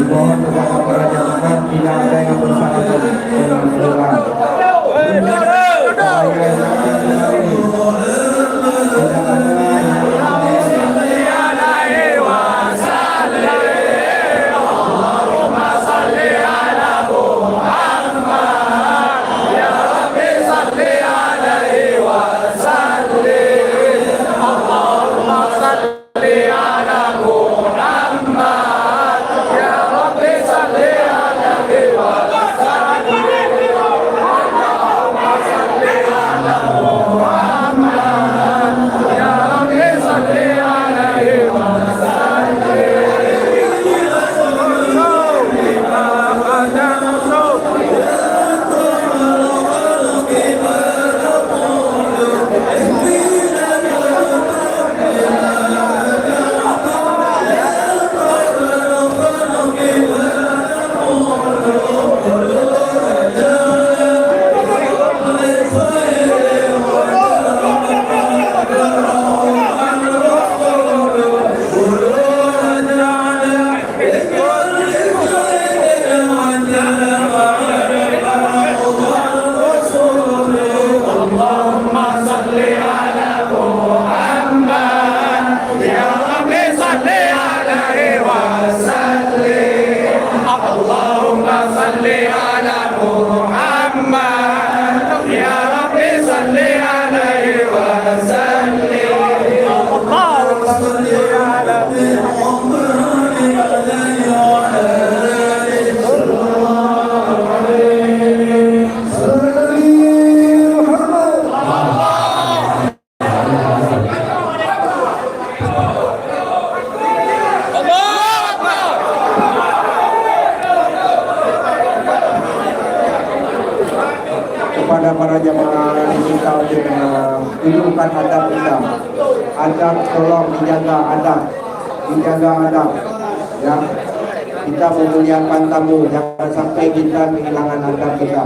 Dimohon kepada para jamaah tidak ada yang bersama dengan Tuhan. Kepada para jamaah diminta untuk menunjukkan adab kita. Adab tolong dijaga adab, ya. Kita memuliakan tamu, jangan sampai kita kehilangan adab kita.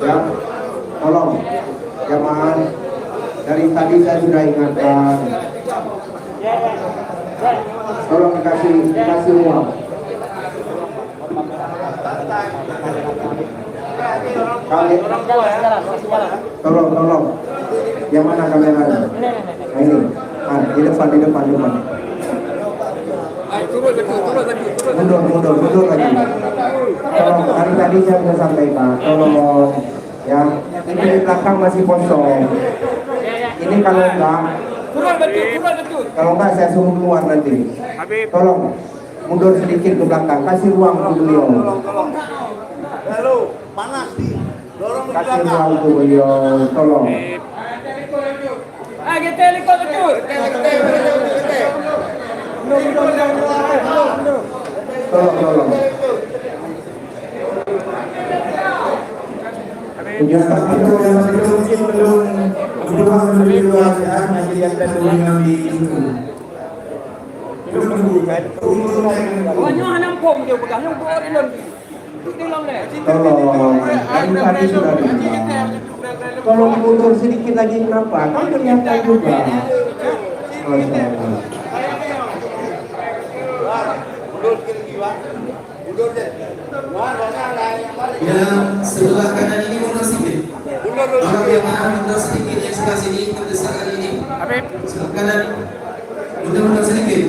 Ya, tolong jamaah. Dari tadi saya sudah ingatkan. Tolong dikasih uang. Tolong. Yang mana kameranya? Nah, ini. Di depan. Mundur lagi. Tolong, tadi saya sudah sampaikan. Tolong, ya. Ini di belakang masih kosong. Ini kalau enggak saya suruh keluar nanti. Tolong, mundur sedikit ke belakang. Kasih ruang untuk beliau. Lalu panas nih, dorong ke Kasih belakang. ruang untuk beliau. Tolong. Tolong. Penjelasan itu yang mungkin belum keluargaan masih ada dengan di itu. Tolong, tadi sudah bilang. Tolong mundur sedikit lagi, kenapa? Kan kelihatan juga. Yang sebelah kanan ini mundur sedikit. Orang yang mundur sedikit, yang sebelah sini ikut desakan ini. Sebelah kanan mundur sedikit.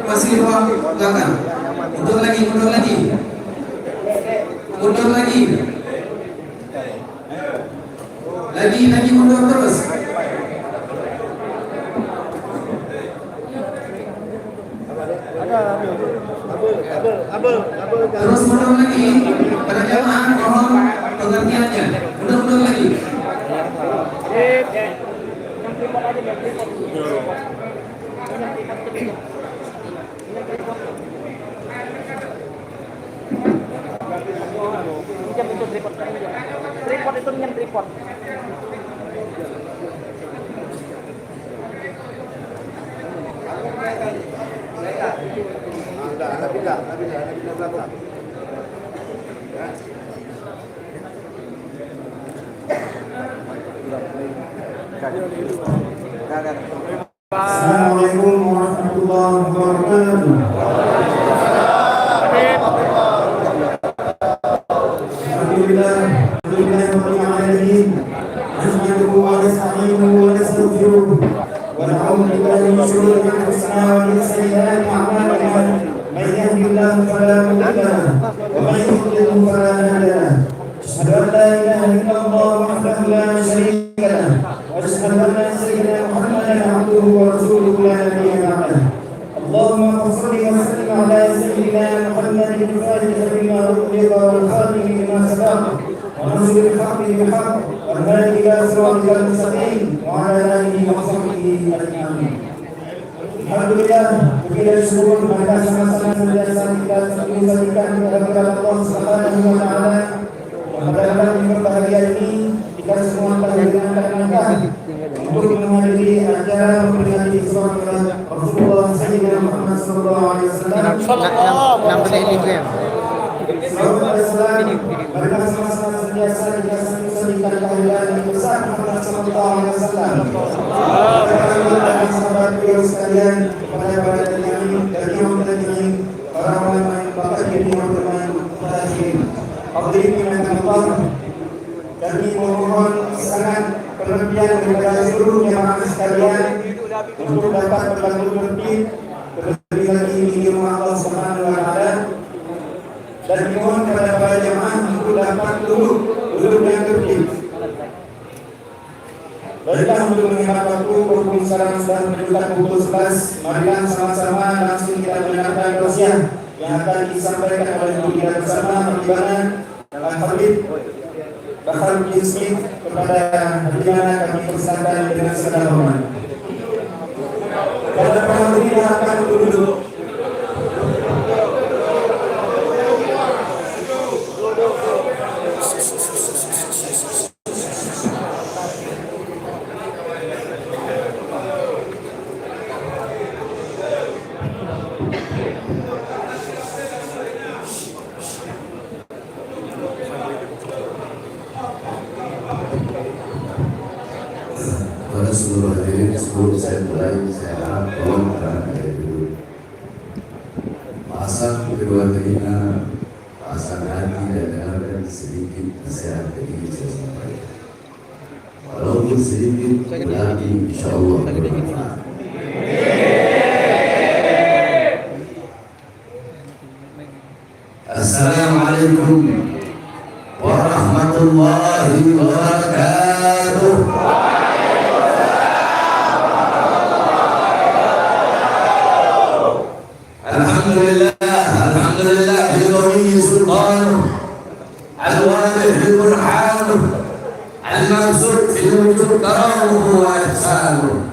Masih ruang belakang. Mundur lagi. Lagi mundur terus. Terus mundur lagi. Para jamaah mohon pengertiannya. Mundur lagi. Tripod itu minyak tripod. Assalamualaikum warahmatullahi wabarakatuh. لله رب العالمين نحمده ونستعينه ونستغفره ونعوذ بالله من شرور انفسنا ومن سيئات اعمالنا من يهده الله فلا مضل له ومن يضلل فلا هادي له اشهد ان لا اله الا الله وحده لا شريك له واشهد ان سيدنا محمدا عبده ورسوله لا نبي بعده اللهم صل وسلم على سيدنا محمد الفاتح لما أغلق والخاتم لما سبق ونصر الحق بالحق والهادي إلى صراطك المستقيم وعلى آله وصحبه أجمعين. Alhamdulillah, kita syukur pada sama-sama senantiasa kita mengucapkan kepada Allah Subhanahu wa taala. Pada berbahagia ini kita semua telah diangkat untuk menghadiri acara memperingati Isra' Rasulullah Sayyidina Muhammad sallallahu alaihi wasallam. Mereka sama-sama senantiasa dikasihkan kemuliaan yang besar Muhammad sallallahu alaihi wasallam. Sahabat beliau sekalian, para tabi'in, para ulama yang bakal jadi orang terakhir. Hadirin yang Allah, kami mohon sangat perhatian kepada seluruh jemaah sekalian untuk dapat berlaku tertib terlebih lagi di rumah Allah Subhanahu wa taala, dan mohon kepada para jemaah untuk dapat duduk yang tertib. Baiklah, untuk menghemat waktu, berhubung sekarang sudah menunjukkan pukul 11, marilah sama-sama langsung kita mendengarkan tausiah yang akan disampaikan oleh kita bersama Bagaimana Al-Habib Baharuddin Smith. Kepada Bagaimana kami persilakan dengan segala hormat. Kepada para hadirin akan duduk. Pada seluruh hadirin, sebelum saya mulai, saya harap tolong terangkan dulu. Pasang kedua telinga, pasang hati dan dengarkan sedikit nasihat dari saya sampaikan. Walaupun sedikit, berarti insya Allah bermanfaat. Assalamualaikum warahmatullahi wabarakatuh. Alhamdulillah biwali sultan al-wadih al-burhan al-maksud fi wujud karamuhu wa ihsanuhu.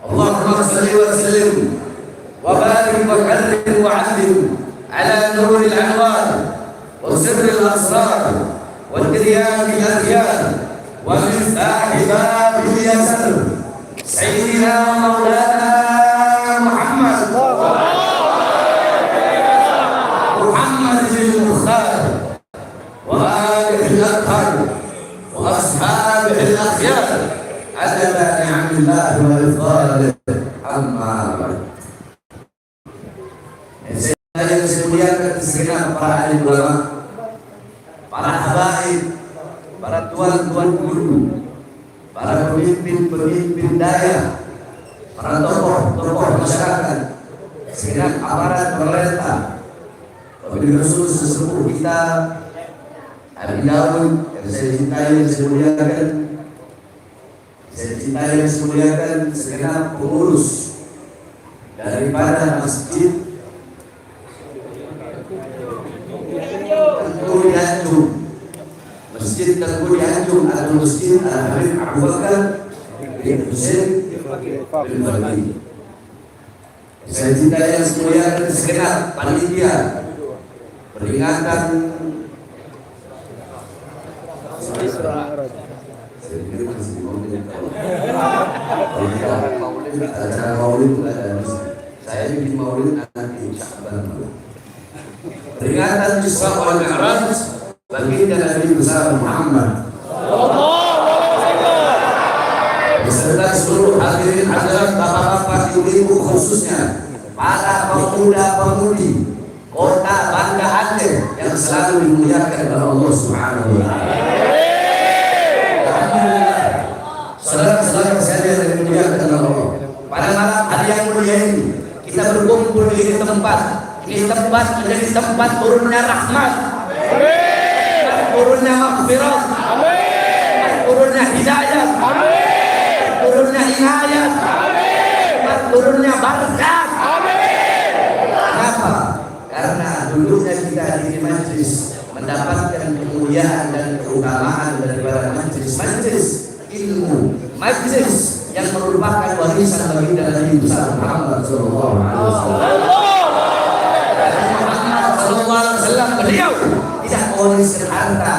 Allahumma salli wa sallim wa barik wa karrim wa alim ala nur al-anwar wa sirr al-asrar wa diryan al-adyan wa miftah bab al-yasar sayyidina maulana Muhammad وآله الأطهر وأصحابه الأخيار عدد نعم الله وإفضاله أما بعد. Saya muliakan segenap para alim ulama, para habaib, para tuan-tuan guru, para pemimpin daya, para tokoh masyarakat, segenap aparat pemerintah, wabil khusus sesepuh kita Abi Dawud yang saya cintai dan saya muliakan, segenap pengurus daripada masjid Tengku Dianjung, Masjid Tengku Dianjung atau Masjid Al-Habib Abu Bakar bin Husain bin Fadli. Saya cintai dan saya muliakan segenap panitia peringatan acara maulid itu ada. Saya bikin maulid nanti Sya'ban malam. Peringatan Isra wal Mi'raj baginda Nabi besar Muhammad beserta seluruh hadirin hadirat bapak-bapak ibu-ibu, khususnya para pemuda-pemudi Kota Banda Aceh yang yang selalu dimuliakan oleh Allah Subhanahu wa taala. Alhamdulillah. Saudara-saudara sekalian yang dimuliakan oleh Allah. Pada malam hari yang mulia ini kita berkumpul di tempat. Ini tempat menjadi tempat turunnya rahmat. Turunnya maghfirah. Turunnya hidayah. Turunnya inayat. Turunnya berkah. Kenapa? Karena duduknya kita di majlis mendapatkan kemuliaan dan keutamaan daripada majlis ilmu, majlis yang merupakan warisan bagi Nabi Muhammad sallallahu alaihi wasallam. Beliau tidak mewariskan harta,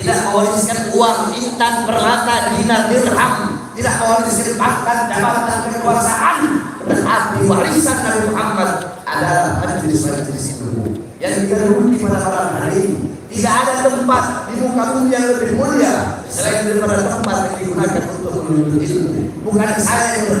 tidak mewariskan uang, intan, permata, dinar, dirham, tidak mewariskan pangkat, jabatan, kekuasaan, tetapi warisan Nabi Muhammad adalah majlis-majlis ilmu yang didahului pada malam hari ini. Tidak ada tempat di muka bumi yang lebih mulia selain daripada tempat yang digunakan untuk menuntut ilmu. Bukan saya yang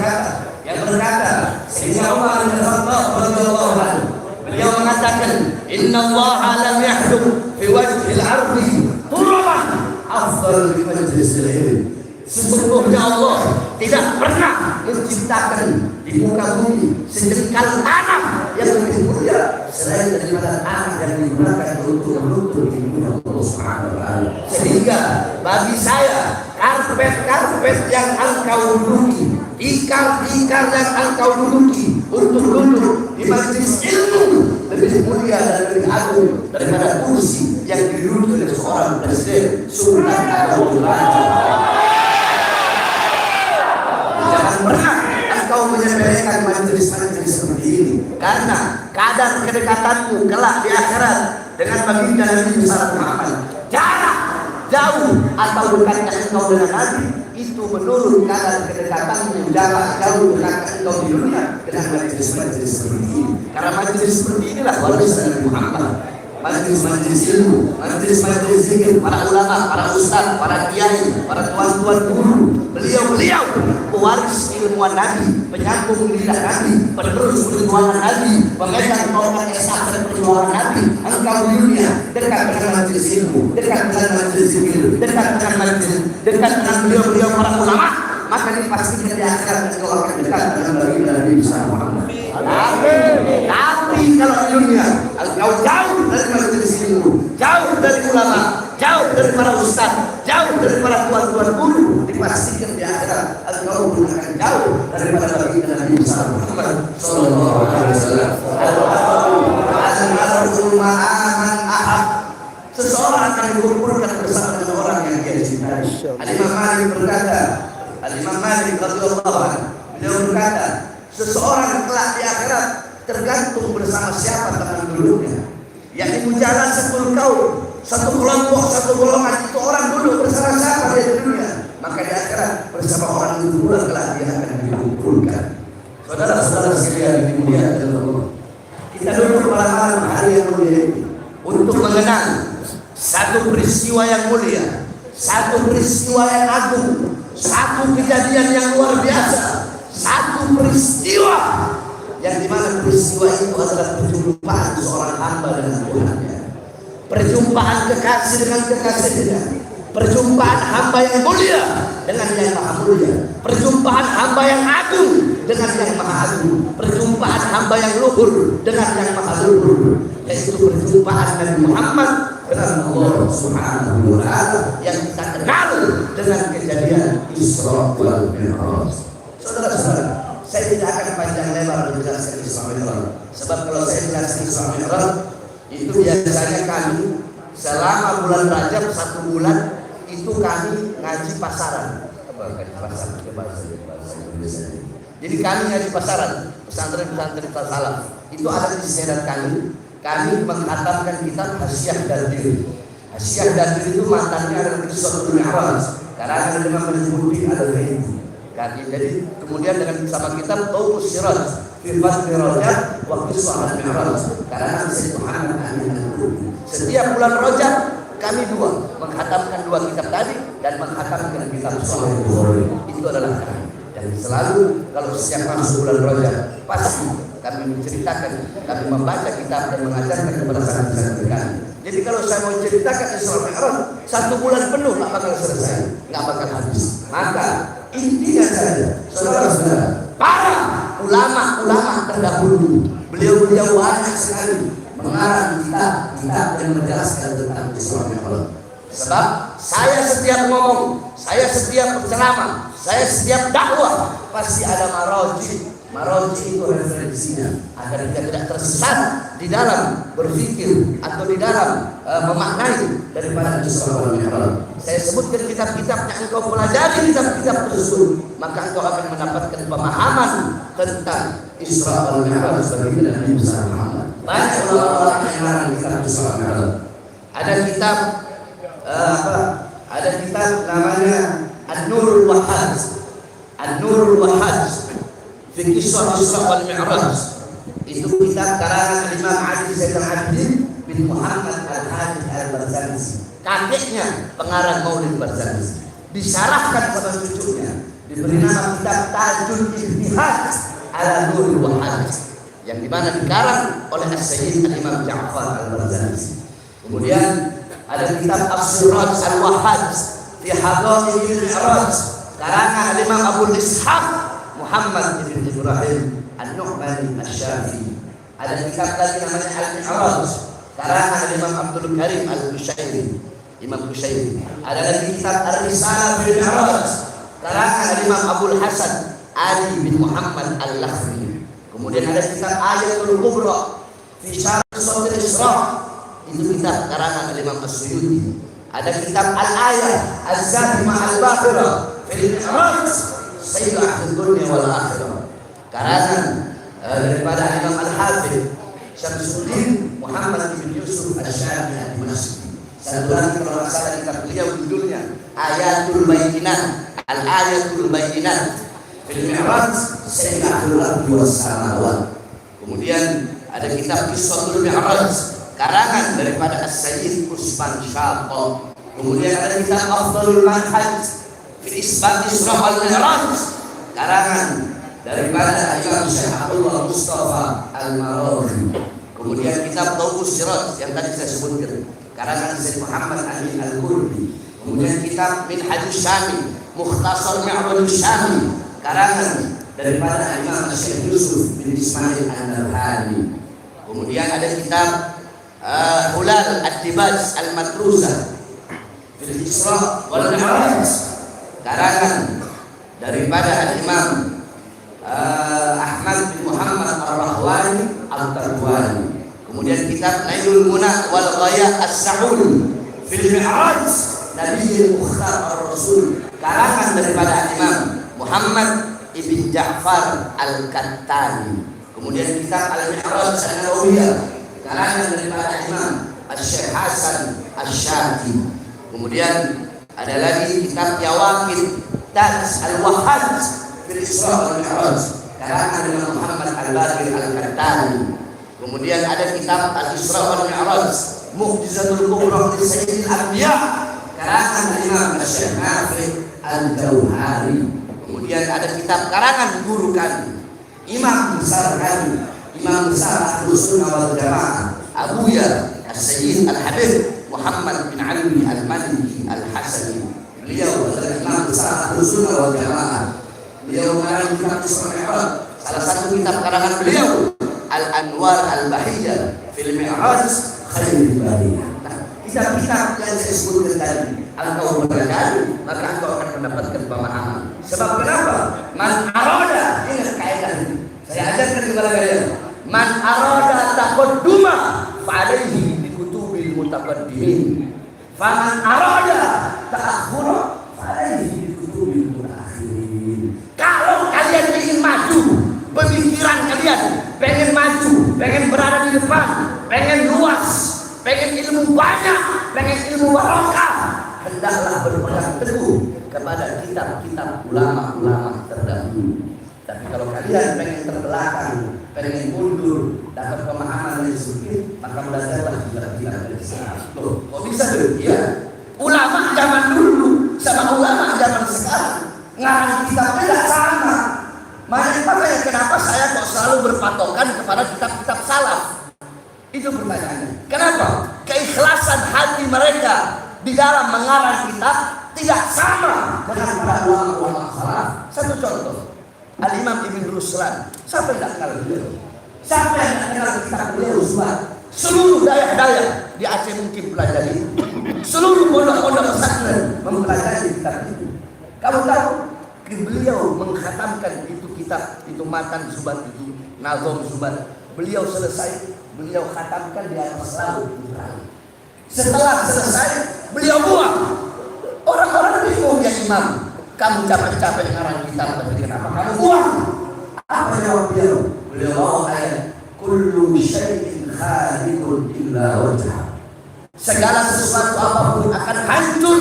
berkata, Sayyidina Umar bin Khattab radhiyallahu anhu. Beliau mengatakan, Inna Allah lam yahdum fi wajhil ardi turaban afdal min majlisil ilm. Sesungguhnya Allah tidak pernah menciptakan di muka bumi sejengkal tanah yang lebih mulia selain daripada tanah yang digunakan untuk menuntut ilmu Allah Subhanahu wa taala. Sehingga bagi saya karpet-karpet yang engkau duduki, tikar-tikar yang engkau duduki untuk duduk di majelis ilmu lebih mulia dan lebih agung daripada kursi yang diduduki oleh seorang presiden, sultan atau raja. Jangan pernah engkau menyepelekan majelis-majelis seperti ini, karena kadar kedekatanmu kelak di akhirat dengan baginda Nabi Muhammad jarak jauh atau dekatnya engkau dengan Nabi itu menurun kadar kedekatanmu jarak jauh dekatnya engkau di dunia dengan majelis-majelis seperti ini. Karena majelis seperti inilah warisan Nabi Muhammad. Majelis-majelis ilmu, majelis-majelis zikir, para ulama, para ustaz, para kiai, para tuan-tuan guru, beliau-beliau pewaris ilmuwan Nabi, penyambung lidah Nabi, penerus perjuangan Nabi, pemegang tongkat estafet perjuangan Nabi. Engkau di dunia dekat dengan majelis ilmu, dekat dengan majelis zikir, dekat dengan beliau-beliau para ulama, maka dipastikan di akhirat engkau akan dekat dengan baginda Nabi Muhammad. Tapi kalau di dunia engkau jauh dari majelis ilmu, jauh dari ulama, jauh dari para ustaz, jauh dari para tuan-tuan guru, dipastikan di akhirat engkau akan jauh daripada baginda Nabi Muhammad sallallahu alaihi wasallam. Seseorang akan dikumpulkan bersama dengan orang yang dia cintai. Al-Imam Malik berkata, Al-Imam Malik radhiyallahu anhu, beliau berkata, seseorang kelak di akhirat tergantung bersama siapa teman duduknya. Yang jalan 10 kaum, satu kelompok, satu golongan, itu orang duduk bersama siapa di dunia, maka di akhirat bersama orang itu pula kelak dia akan dikumpulkan. Saudara-saudara sekalian yang dimuliakan Allah, kita duduk pada malam hari yang mulia ini untuk mengenang satu peristiwa yang mulia, satu peristiwa yang agung, satu kejadian yang luar biasa, satu peristiwa yang dimana peristiwa itu adalah perjumpaan seorang hamba dengan Tuhannya, perjumpaan kekasih dengan kekasihnya, perjumpaan hamba yang mulia dengan yang maha mulia, perjumpaan hamba yang agung dengan yang maha agung, perjumpaan hamba yang luhur dengan yang maha luhur, yaitu perjumpaan Nabi Muhammad dengan Allah Subhanahu wa taala yang kita kenal dengan kejadian Isra wal Mi'raj. Saudara-saudara, saya tidak akan panjang lebar menjelaskan Isra Mi'raj, sebab kalau saya jelaskan Isra Mi'raj itu biasanya kami selama bulan Rajab 1 bulan itu kami ngaji pasaran. Jadi kami ngaji pasaran, pesantren-pesantren salaf itu ada di sekitar kami. Kami menghatamkan kitab Hasyiah Dardir. Hasyiah Dardir itu matanya adalah Qissatul Mi'raj, karena ada 5 menyebuti ada itu. Jadi kemudian dengan sama kitab Tauqus Siraj fi Fadli Rajab wa Qissah Mi'raj, karena Sayyid Muhammad Amin. Setiap bulan Rajab kami menghatamkan 2 kitab tadi dan menghatamkan kitab Sahih Bukhari. Itu adalah kami. Dan selalu kalau setiap masuk bulan Rajab pasti kami menceritakan, kami membaca kitab dan mengajarkan kepada santri-santri kami Jadi kalau saya mau ceritakan Isra Mi'raj 1 bulan penuh tak bakal selesai, nggak bakal habis. Maka intinya saja, saudara-saudara, para ulama-ulama terdahulu, beliau-beliau banyak sekali mengarang kitab yang menjelaskan tentang Isra Mi'raj. Sebab saya setiap ngomong, saya setiap berceramah, saya setiap dakwah pasti ada marojih. Marojih itu referensinya agar kita tidak tersesat di dalam berpikir atau di dalam memaknai daripada Isra wal Mi'raj. Saya sebutkan kitab-kitab yang engkau pelajari kitab-kitab tersebut, maka engkau akan mendapatkan pemahaman tentang Isra wal Mi'raj sebagai Nabi Muhammad. Banyak ulama-ulama yang mengarang kitab Isra wal Mi'raj. Ada kitab namanya An-Nurul Wahhaj. An-Nurul Wahhaj fi Kisah Isra wal Mi'raj. Itu kitab karangan Imam Ali Zainal Abidin bin Muhammad Al-Hadi Al-Barzanji, kakeknya pengarang Maulid Barzanji. Disyarahkan pada cucunya, diberi nama kitab Tajul Ijtihad ala Nurul Wahhaj, yang dimana dikarang oleh As-Sayyid Al-Imam Ja'far Al-Barzanji. Kemudian ada kitab As-Siraj Al-Wahhaj fi Hadail Mi'raj, karangan Imam Abu Ishaq Muhammad bin Ibrahim An-Nu'mani Asy-Syafi'i. Ada kitab lagi namanya Al-Mi'raj, karangan Imam Abdul Karim Al-Qushairi, Imam Qushairi. Ada lagi kitab Ar-Risalah bil Mi'raj, karangan Imam Abdul Hasan Ali bin Muhammad Al-Lakhmi. Kemudian ada kitab Ayatul Kubra fi Syarh Surat Al-Isra, itu kitab karangan Imam As-Suyuti. Ada kitab Al-Ayah Az-Zahimah Al-Bakhirah fil Mi'raj Sayyid Ahmad Dunya wal Akhirah, karangan daripada Imam Al-Hafidh Syamsuddin Muhammad bin Yusuf Asy-Syami Al-Dimashqi. Satu lagi kalau nggak salah kitab beliau judulnya Ayatul Bayyinat, Al-Ayatul Bayyinat fil Mi'raj Sayyid Ahmad was Samawat. Kemudian ada kitab Qissatul Mi'raj, karangan daripada As-Sayyid Usman Syaqq. Kemudian ada kitab Afdhalul Manhaj fi Isbat Isra wal Mi'raj, karangan daripada Imam Syekh Abdullah Mustafa Al-Maraghi. Kemudian kitab Tawbus Siraj yang tadi saya sebutkan, karangan Syekh Muhammad Ali Al-Qurbi. Kemudian kitab Minhajus Syami, Mukhtasar Mi'rajus Syami, karangan daripada Imam Syekh Yusuf bin Ismail An-Nabhani. Kemudian ada kitab Hulal Ad-Dibaj Al-Matruzah fil Isra wal Mi'raj, karangan daripada Imam Ahmad bin Muhammad Ar-Rahwani Al-Tarwani. Kemudian kitab Nailul Munah wal Ghaya As-Sa'udi fil Mi'raj Nabiyil Mukhtar Ar-Rasul, karangan daripada Imam Muhammad ibn Ja'far Al-Kattani. Kemudian kitab Al-Mi'raj An-Nawawiyah, karangan daripada Imam Asy-Syaikh Hasan Asy-Syati. Kemudian ada lagi kitab Yawaqid Taj Al-Wahhaj fil Isra wal Mi'raj, karangan Imam Muhammad Al-Baqir Al-Kattani. Kemudian ada kitab Al-Isra wal Mi'raj Mu'jizatul Kubra li Sayyidil Anbiya, karangan Imam Asy-Syaikh Nafi' Al-Jauhari. Kemudian ada kitab karangan guru kami, Imam besar kami, Imam besar Ahlus Sunnah wal Jamaah, Abuya As-Sayyid Al-Habib Muhammad bin Ali Al-Maliki Al-Hasani. Beliau adalah Imam besar Ahlus Sunnah wal Jamaah. Beliau mengarang kitab Isra Mi'raj. Salah satu kitab karangan beliau Al-Anwar Al-Bahiyah fil Mi'raj Khairul Bariyah. Nah, kitab-kitab yang saya sebutkan tadi, engkau mempelajari, maka engkau akan mendapatkan pemahaman. Sebab kenapa? Man arada, ingat kaidah ini. Saya ajarkan kepada kalian. Man arada taqadduma fa'alaihi bi kutubil mutaqaddimin. Faman arada ta'akhkhura fa'alaihi bi kutubil mutaakhirin. Kalau kalian ingin maju, pemikiran kalian pengen maju, pengen berada di depan, pengen luas, pengen ilmu banyak, pengen ilmu barokah, hendaklah berpegang teguh kepada kitab-kitab ulama-ulama terdahulu. Tapi kalau kalian pengen terbelakang, pengen mundur, dapat pemahaman yang sedikit, maka belajarlah kitab-kitab dari Islam. Loh, kok bisa tuh? Ya, ulama zaman dulu sama ulama zaman sekarang ngarang kitabnya tidak sama. Makanya kenapa saya kok selalu berpatokan kepada kitab-kitab salaf? Itu pertanyaannya. Kenapa? Keikhlasan keikhlasan hati mereka di dalam mengarang kitab tidak sama dengan para ulama-ulama salaf. Satu contoh, Al-Imam Ibn Ruslan. Siapa yang tak kenal beliau? Siapa yang tak kenal kitab beliau? Seluruh dayak-dayak di Aceh mungkin pelajari, seluruh pondok-pondok pesantren mempelajari kitab itu. Kamu tahu, beliau mengkhatamkan itu kitab, itu matan Zubat, itu nazom Zubat. Beliau selesai, beliau khatamkan di atas laut. Setelah selesai, beliau buang. Orang-orang bingung, ya Imam, kamu capek-capek ngarang kitab, tapi kenapa kamu buang? Apa jawab beliau? Beliau bawa ayat, kullu syai'in khalidun illa wajhah. Segala sesuatu apapun akan hancur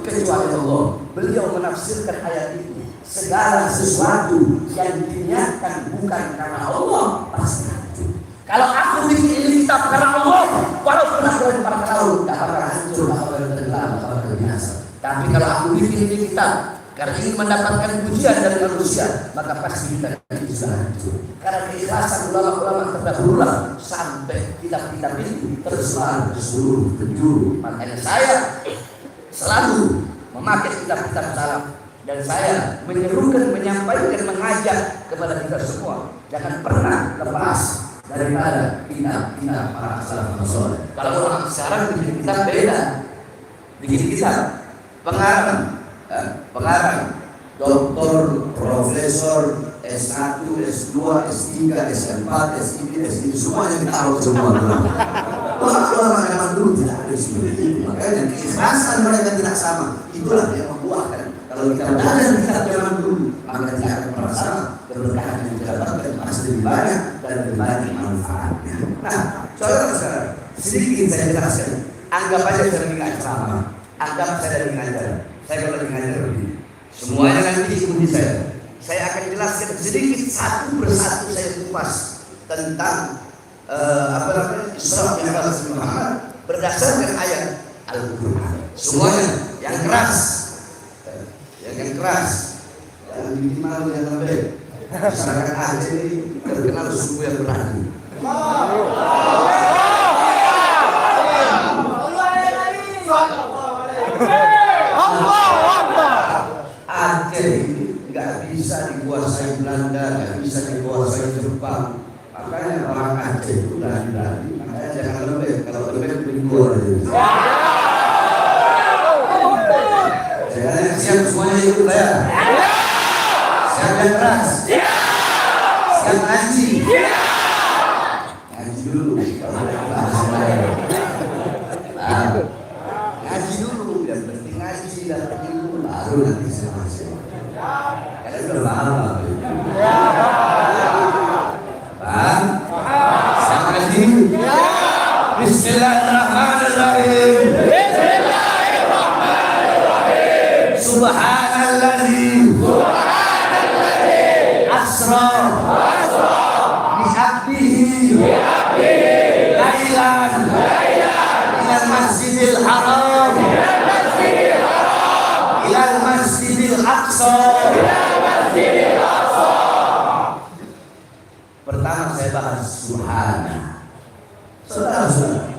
kecuali Allah. Beliau menafsirkan ayat itu, segala sesuatu yang diniatkan bukan karena Allah pasti hancur. Kalau aku bikin ini kitab karena Allah, walaupun aku lempar ke laut, tidak akan hancur, tidak akan tenggelam, tidak akan binasa. Tapi kalau aku bikin ini kitab karena ingin mendapatkan pujian dari manusia, maka pasti kita itu sudah hancur. Karena keikhlasan ulama-ulama terdahulu sampai kitab-kitab ini tersebar ke seluruh penjuru. Makanya saya selalu memakai kitab-kitab salaf, dan saya menyerukan, menyampaikan, mengajak kepada kita semua, jangan pernah lepas daripada kitab-kitab para salaf saleh. Kalau orang sekarang bikin kitab beda, bikin kitab pengarang, doktor, profesor, S1, S2, S3, S4, S3, S3, semuanya ditaruh semua. Ulama zaman dulu tidak ada seperti itu. Makanya keikhlasan mereka tidak sama. Itulah yang membuahkan. Kalau kita belajar kitab zaman dulu, maka tidak akan merasa keberkahan yang kita dapatkan pasti lebih banyak dan lebih banyak manfaatnya. Nah, saudara-saudara, sedikit saya jelaskan. Anggap aja saya lagi ceramah, anggap saya lagi ngajar. Saya kalau lagi ngajar begini, semuanya nanti ikuti saya. Saya akan jelaskan sedikit satu persatu, saya kupas tentang Isra Mi'raj Muhammad berdasarkan ayat Al-Quran. Semuanya yang keras, yang keras, yang minimal yang lembek. Masyarakat Aceh ini terkenal suku yang berani. Aceh ini nggak bisa dikuasai Belanda, nggak bisa dikuasai Jepang. Makanya orang Aceh itu berani-berani. Makanya jangan lembek. Kalau lembek berikuar. Jangan siap semuanya ikut saya. Siap yang keras. Siap ngaji. Ngaji dulu. Ngaji dulu. Yang penting ngaji dan ilmu baru nanti saya. Kalian udah lama. Bismillahirrahmanirrahim. Subhanalladzi asra bi'abdihi lailan ilal masjidil haram ilal masjidil aqsa. Pertama saya bahas subhana. Saudara-saudara,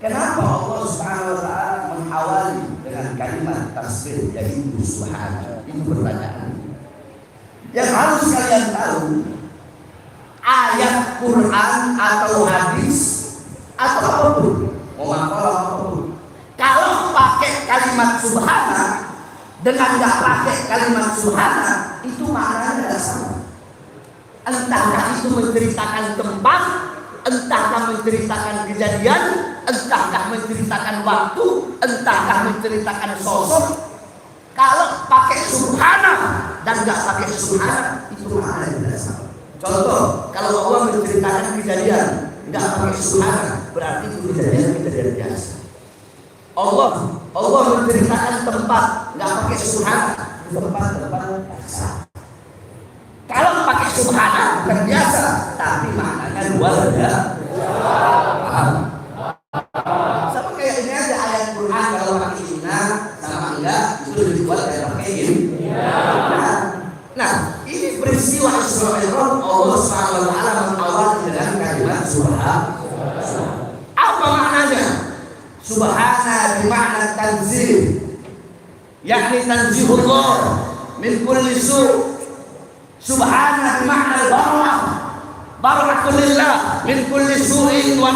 kenapa Allah Subhanahu wa taala mengawali dengan kalimat tasbih yaitu subhana? Itu pertanyaan. Yang harus kalian tahu, ayat Quran atau hadis atau apapun, apapun, kalau pakai kalimat subhana dengan nggak pakai kalimat subhana, itu maknanya tidak sama. Entahkah itu menceritakan tempat, entahkah menceritakan kejadian, entahkah menceritakan waktu, entahkah menceritakan sosok. Kalau pakai subhana dan nggak pakai subhana, itu maknanya tidak sama. Contoh, kalau Allah menceritakan kejadian nggak pakai subhana, berarti itu kejadian biasa. Allah menceritakan tempat nggak pakai subhana, tempat biasa. Kalau pakai subhana bukan biasa, tapi maknanya luar biasa. Sama kayak ini aja ayat Quran, kalau pakai inna sama enggak itu lebih kuat dari pakai ini. Nah, ini peristiwa Isra Mi'raj, Allah SWT mengawali dengan kalimat subhana. Apa maknanya? Subhana bermakna tanzih, yakni tanzihullah min kulli su'. Subhana bermakna barah, barakatulillah min kulli su'in wa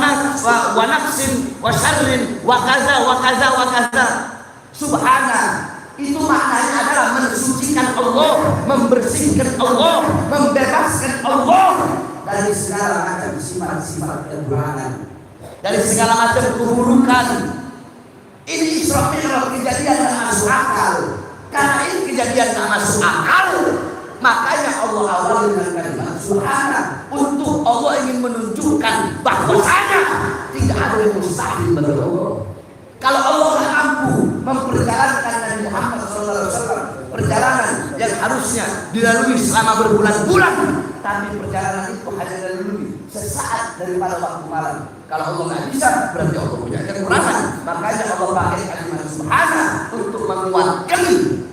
nafsin wa syarrin wa kaza wa kaza wa kaza. Subhana itu maknanya adalah mensucikan Allah, membersihkan Allah, membebaskan Allah dari segala macam sifat-sifat keburukan, dari segala macam keburukan. Ini Isra Mi'raj, kejadian yang masuk akal. Karena ini kejadian yang masuk akal, makanya Allah awali dengan kalimat Subhana, untuk Allah ingin menunjukkan bahwasanya tidak ada yang mustahil bagi Allah. Kalau Allah tidak mampu memperjalankan Nabi Muhammad SAW, perjalanan yang harusnya dilalui selama berbulan-bulan, tapi perjalanan itu hanya dilalui sesaat daripada waktu malam. Kalau Allah tidak bisa, berarti Allah punya kekurangan. Makanya Allah pakai kalimat Subhana untuk menguatkan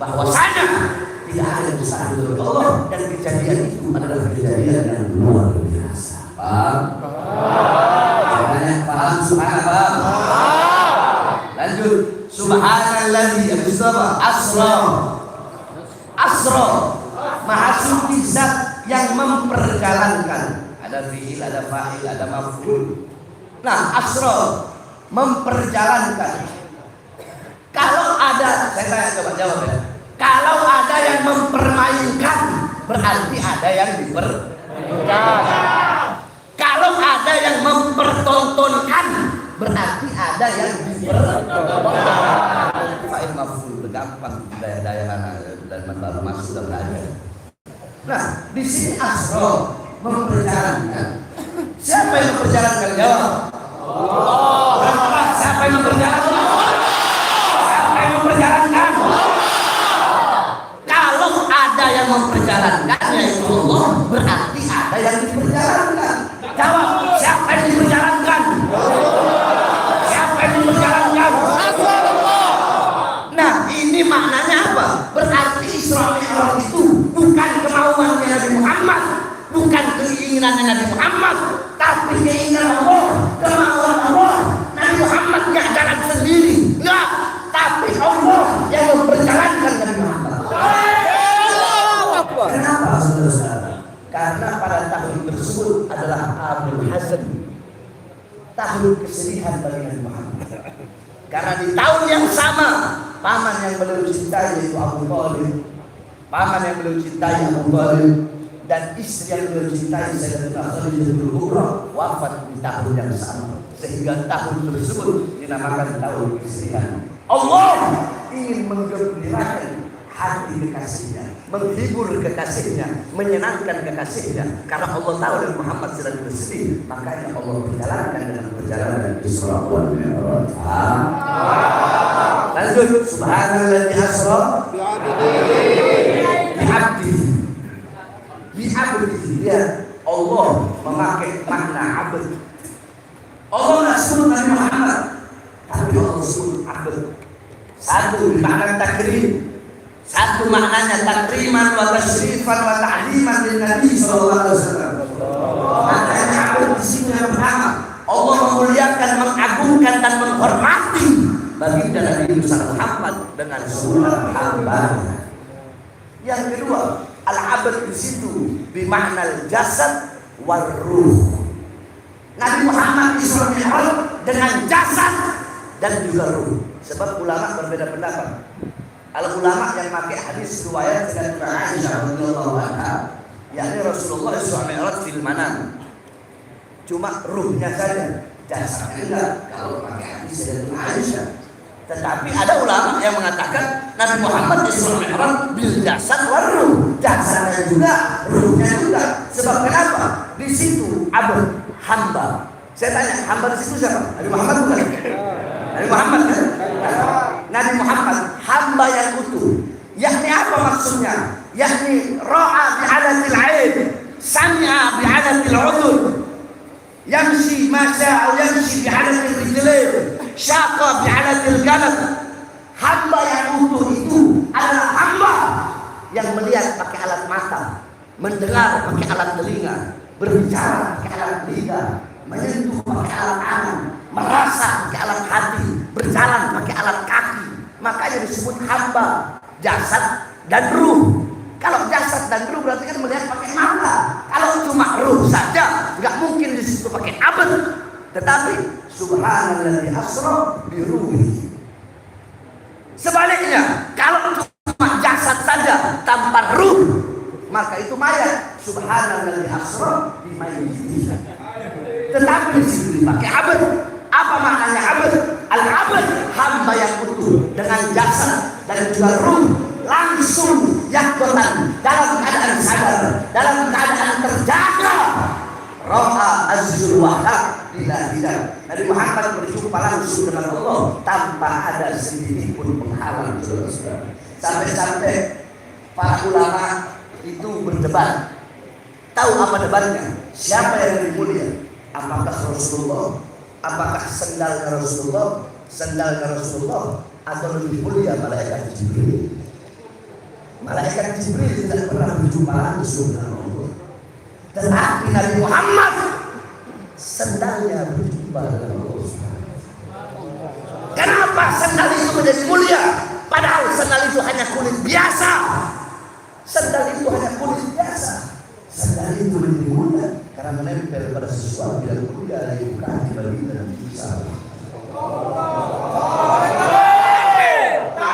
bahwasanya tidak ada yang mustahil bagi Allah, dan kejadian itu adalah kejadian yang luar biasa. Paham? Paham? Subhana, paham? Lanjut, subhanalladzi asra. Asra, maha suci zat yang memperjalankan. Ada fi'il, ada fa'il, ada maf'ul. Nah, asra memperjalankan. Kalau ada, saya tanya, coba jawab ya. Kalau ada yang mempermainkan, berarti ada yang dipermainkan. Kalau ada yang mempertontonkan, berarti ada yang dipertontonkan. Fa'il maf'ul gampang, daya-daya dan baru masuk dan belajar. Nah, di sini asra memperjalankan. Siapa yang memperjalankan? Jawab. Allah. Siapa yang memperjalankan? Siapa yang memperjalankan? Kalau ada yang memperjalankan, yaitu Allah, berarti ada yang diperjalankan. Jawab. Siapa yang diperjalankan? Siapa yang diperjalankan? Nah, ini maknanya apa? Berarti Isra Mi'raj itu bukan kemauannya Nabi Muhammad, bukan keinginannya Nabi Muhammad, tapi keinginan Allah, kemauan Allah. Nabi Muhammad nggak jalan sendiri, nggak, tapi Allah yang memperjalankan Nabi Muhammad. Kenapa, saudara-saudara? Karena pada tahun tersebut adalah Amul Hazan, tahun kesedihan bagi Nabi Muhammad. Karena di tahun yang sama, paman yang beliau cintai yaitu Abu Thalib, paman yang beliau cintai Abu Thalib, dan istri yang beliau cintai Sayyidatina Khadijatul Kubra wafat di tahun yang sama, sehingga tahun tersebut dinamakan tahun kesedihan. Allah ingin menggembirakan hati kekasihnya, menghibur kekasihnya, menyenangkan kekasihnya. Karena Allah tahu dan Muhammad sedang bersedih, makanya Allah berjalankan dengan perjalanan Isra wal Mi'raj. Lanjut, subhanalladzi asra bi'abdihi. Bi'abdihi, ya, Allah memakai makna abd. Allah tidak sebut Nabi Muhammad, tapi Allah sebut abd. Satu makna takrim, satu maknanya takriman wa tasyrifan wa ta'liman lin Nabi sallallahu alaihi wasallam. Maknanya abd di sini yang pertama, Allah memuliakan, mengagungkan dan menghormati baginda Nabi Muhammad dengan sebutan hamba. Yang kedua, al-abd di situ bimakna jasad wal ruh. Nabi Muhammad Isra Mi'raj dengan jasad dan juga ruh. Sebab ulama berbeda pendapat. Al-ulama yang pakai hadis riwayat Sayyidatina Aisyah radhiyallahu anha, yakni Rasulullah Isra Mi'raj fil manam, cuma ruhnya saja, jasadnya enggak. Kalau pakai hadis Sayyidatina Aisyah. Tetapi ada ulama yang mengatakan Nabi Muhammad Isra Mi'raj bil jasad wal ruh, jasadnya juga, ruhnya juga. Sebab kenapa? Di situ abd, hamba. Saya tanya, hamba di situ siapa? Nabi Muhammad bukan? Nabi Muhammad kan? Nabi Muhammad hamba yang utuh. Yakni apa maksudnya? Yakni ra'a bi'adatil 'ain, sami'a bi'adatil 'udhun, yamshi ma sya'a yamshi bi'adatil rijlain, syaqa bi'adatil qalb. Hamba yang utuh itu adalah hamba yang melihat pakai alat mata, mendengar pakai alat telinga, berbicara pakai alat lidah, menyentuh pakai alat tangan, merasa pakai alat hati, yang disebut hamba, jasad dan ruh. Kalau jasad dan ruh berarti kan melihat pakai mata. Kalau cuma ruh saja nggak mungkin di situ pakai abad. Tetapi subhanalladzi asra bi ruhi. Sebaliknya, kalau cuma jasad saja tanpa ruh, maka itu mayat. Subhanalladzi asra bi mayyit. Tetapi di situ dipakai abad. Apa maknanya abad? Al-abad, hamba yang utuh dengan jasad dan juga ruh, langsung yakotan, dalam keadaan sadar, dalam keadaan terjaga. Ra'a azizul wahab bila Nabi Muhammad berjumpa langsung dengan Allah tanpa ada sedikit pun penghalang. Sampai-sampai para ulama itu berdebat. Tahu apa debatnya? Siapa yang lebih mulia? Apakah Rasulullah? Apakah sendalnya Rasulullah? Sendalnya Rasulullah atau lebih mulia malaikat Jibril? Malaikat Jibril tidak pernah berjumpa langsung dengan Allah. Tetapi Nabi Muhammad sendalnya berjumpa dengan Allah. Kenapa sendal itu menjadi mulia? Padahal sendal itu hanya kulit biasa. Sendal itu hanya kulit biasa. Sendal itu menjadi mulia karena menempel pada sesuatu yang mulia dari kaki baginda Nabi Isa.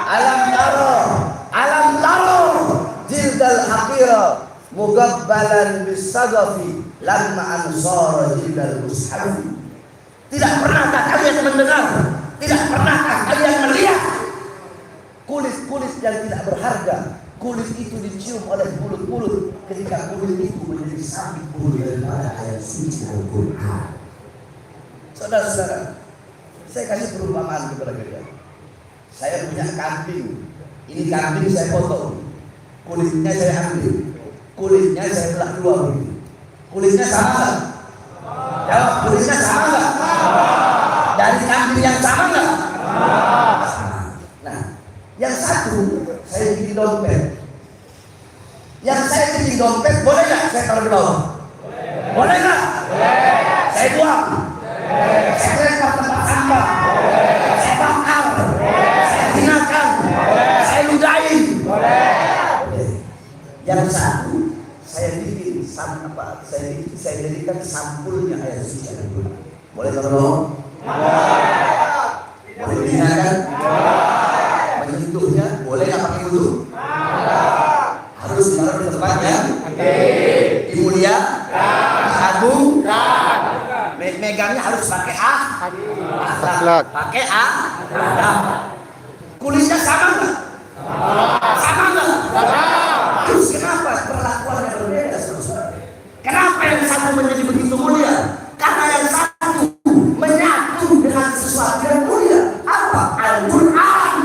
Alam taro jildal haqira mugabbalan bisagafi lamma ansara jildal mushafi. Tidak pernahkah kalian mendengar? Tidak pernahkah kalian melihat kulit-kulit yang tidak berharga? Kulit itu dicium oleh mulut-mulut ketika kulit itu menjadi sabit bulu daripada ayat suci Al-Quran. Saudara-saudara, saya kasih perumpamaan kepada kalian. Saya punya kambing. Ini kambing saya potong. Kulitnya saya ambil. Kulitnya saya belah dua begini. Kulitnya sama nggak? Jawab, kulitnya sama nggak? Dari kambing yang sama nggak? Nah, yang satu saya bikin dompet. Yang saya bikin dompet boleh nggak saya taruh di bawah? Boleh nggak? Saya buang. Saya lempar tempat sampah. Saya bakar. Saya gunakan. Saya ludahin. Yang satu saya bikin sampah. Saya jadikan sampulnya ayat suci Al-Quran. Boleh taruh? Boleh digunakan? Menyentuhnya boleh nggak pakai wudhu? Harus taruh di tempat yang mulia, agung. Megangnya harus pakai akhlak. Pakai akhlak. Kulitnya sama nggak? Sama nggak? Terus kenapa perlakuannya berbeda? Kenapa yang satu menjadi begitu mulia? Karena yang satu menyatu dengan sesuatu yang mulia. Apa? Al-Quran.